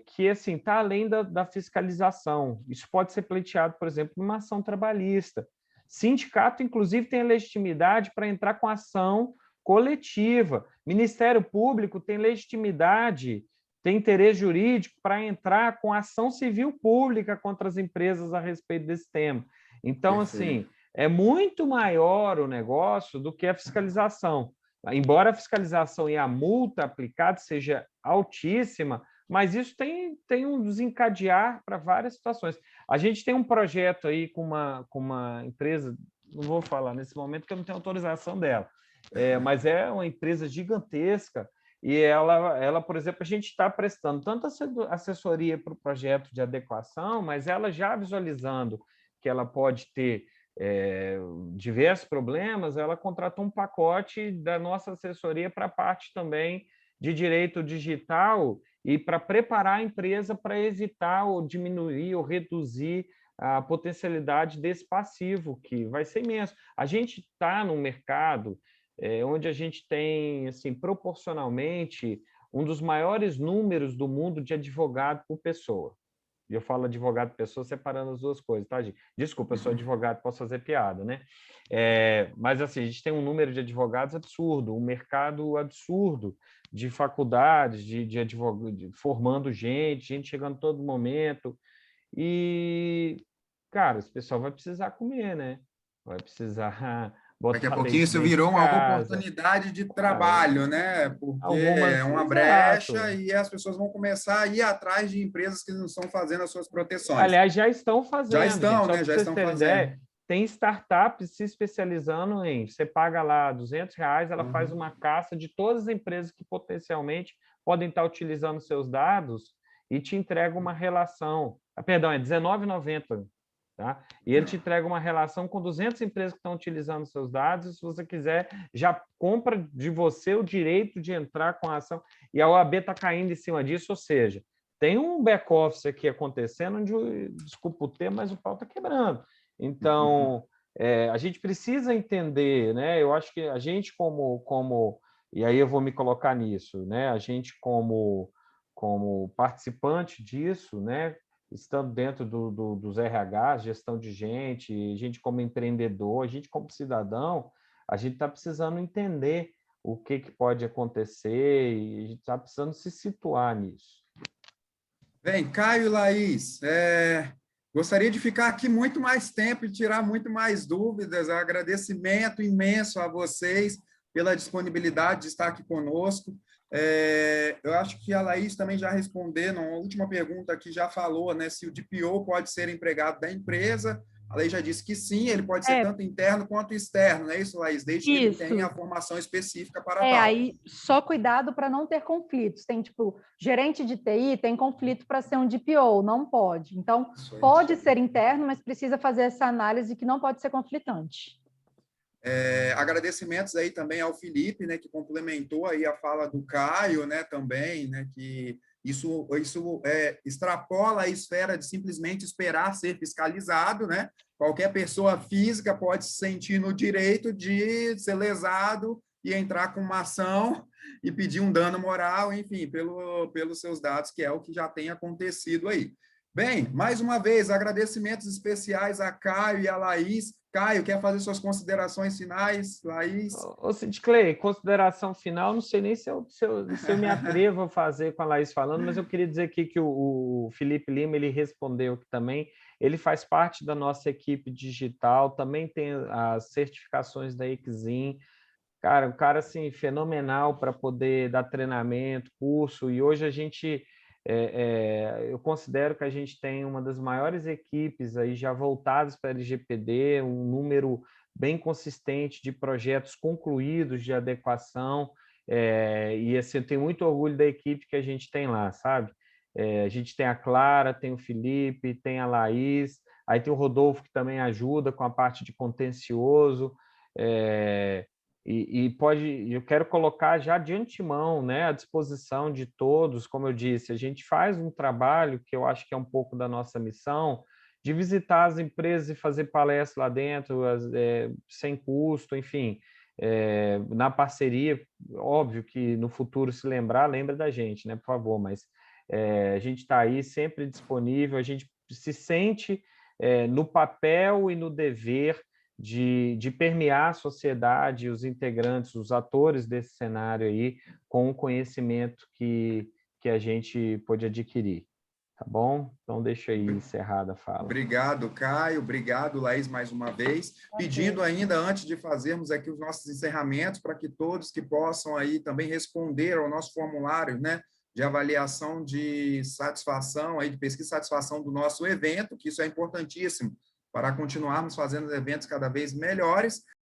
[SPEAKER 4] que assim, está além da fiscalização. Isso pode ser pleiteado, por exemplo, numa ação trabalhista. Sindicato, inclusive, tem a legitimidade para entrar com ação coletiva. Ministério Público tem legitimidade, tem interesse jurídico para entrar com ação civil pública contra as empresas a respeito desse tema. Então, assim, é muito maior o negócio do que a fiscalização. Embora a fiscalização e a multa aplicada seja altíssima, mas isso tem um desencadear para várias situações. A gente tem um projeto aí com uma empresa, não vou falar nesse momento porque eu não tenho autorização dela, mas é uma empresa gigantesca, e ela, por exemplo, a gente está prestando tanto assessoria para o projeto de adequação, mas ela já visualizando que ela pode ter diversos problemas, ela contratou um pacote da nossa assessoria para a parte também de direito digital e para preparar a empresa para evitar ou diminuir ou reduzir a potencialidade desse passivo, que vai ser imenso. A gente está num mercado onde a gente tem, assim, proporcionalmente, um dos maiores números do mundo de advogado por pessoa. E eu falo advogado pessoa separando as duas coisas, tá, gente? Desculpa, eu sou advogado, posso fazer piada, né? Mas, assim, a gente tem um número de advogados absurdo, um mercado absurdo de faculdades, de advogado, formando gente chegando todo momento. E, cara, esse pessoal vai precisar comer, né? Vai precisar...
[SPEAKER 1] Daqui a pouquinho isso virou uma oportunidade de trabalho, né? Porque é uma brecha e as pessoas vão começar a ir atrás de empresas que não estão fazendo as suas proteções.
[SPEAKER 4] Aliás, já estão fazendo.
[SPEAKER 1] Já estão,
[SPEAKER 4] gente,
[SPEAKER 1] né? Já estão fazendo.
[SPEAKER 4] Tem startups se especializando em... Você paga lá R$200, ela faz uma caça de todas as empresas que potencialmente podem estar utilizando seus dados e te entrega uma relação. Perdão, é R$19,90. Tá? E ele te entrega uma relação com 200 empresas que estão utilizando seus dados, e se você quiser, já compra de você o direito de entrar com a ação, e a OAB está caindo em cima disso, ou seja, tem um back-office aqui acontecendo, onde, desculpa o termo, mas o pau está quebrando. Então, a gente precisa entender, né? Eu acho que a gente como e aí eu vou me colocar nisso, né? A gente como participante disso, né? Estando dentro dos RHs, gestão de gente como empreendedor, a gente como cidadão, a gente está precisando entender o que pode acontecer e a gente está precisando se situar nisso.
[SPEAKER 1] Bem, Caio e Laís, gostaria de ficar aqui muito mais tempo e tirar muito mais dúvidas. Agradecimento imenso a vocês pela disponibilidade de estar aqui conosco. Eu acho que a Laís também já respondeu, na última pergunta aqui já falou, né, se o DPO pode ser empregado da empresa. A lei já disse que sim, ele pode ser tanto interno quanto externo, não é isso, Laís? Desde que ele tenha a formação específica para tal.
[SPEAKER 3] Aí só cuidado para não ter conflitos. Tem, tipo, gerente de TI tem conflito para ser um DPO, não pode. Então, pode ser interno, mas precisa fazer essa análise que não pode ser conflitante.
[SPEAKER 1] Agradecimentos aí também ao Felipe, né, que complementou aí a fala do Caio, né, também, né, que isso extrapola a esfera de simplesmente esperar ser fiscalizado, né? qualquer pessoa física pode se sentir no direito de ser lesado e entrar com uma ação e pedir um dano moral, enfim, pelos seus dados, que é o que já tem acontecido aí. Bem, mais uma vez, agradecimentos especiais a Caio e a Laís. Caio, quer fazer suas considerações finais? Laís?
[SPEAKER 4] Ô, Cid Clay, consideração final, não sei nem se eu me atrevo a fazer com a Laís falando, mas eu queria dizer aqui que o Felipe Lima, ele respondeu aqui também, ele faz parte da nossa equipe digital, também tem as certificações da Exim. Cara, um cara assim, fenomenal para poder dar treinamento, curso, e hoje a gente, eu considero que a gente tem uma das maiores equipes aí já voltadas para LGPD, um número bem consistente de projetos concluídos de adequação, e assim, eu tenho muito orgulho da equipe que a gente tem lá, sabe? A gente tem a Clara, tem o Felipe, tem a Laís, aí tem o Rodolfo que também ajuda com a parte de contencioso, eu quero colocar já de antemão, né, à disposição de todos, como eu disse, a gente faz um trabalho que eu acho que é um pouco da nossa missão, de visitar as empresas e fazer palestra lá dentro, sem custo, enfim, na parceria, óbvio que no futuro, se lembra da gente, né, por favor, mas a gente está aí sempre disponível, a gente se sente no papel e no dever de permear a sociedade, os integrantes, os atores desse cenário aí, com o conhecimento que a gente pôde adquirir. Tá bom? Então, deixa aí encerrada a fala.
[SPEAKER 1] Obrigado, Caio. Obrigado, Laís, mais uma vez. Pedindo ainda, antes de fazermos aqui os nossos encerramentos, para que todos que possam aí também responder ao nosso formulário, né, de avaliação de satisfação, aí, de pesquisa de satisfação do nosso evento, que isso é importantíssimo para continuarmos fazendo eventos cada vez melhores.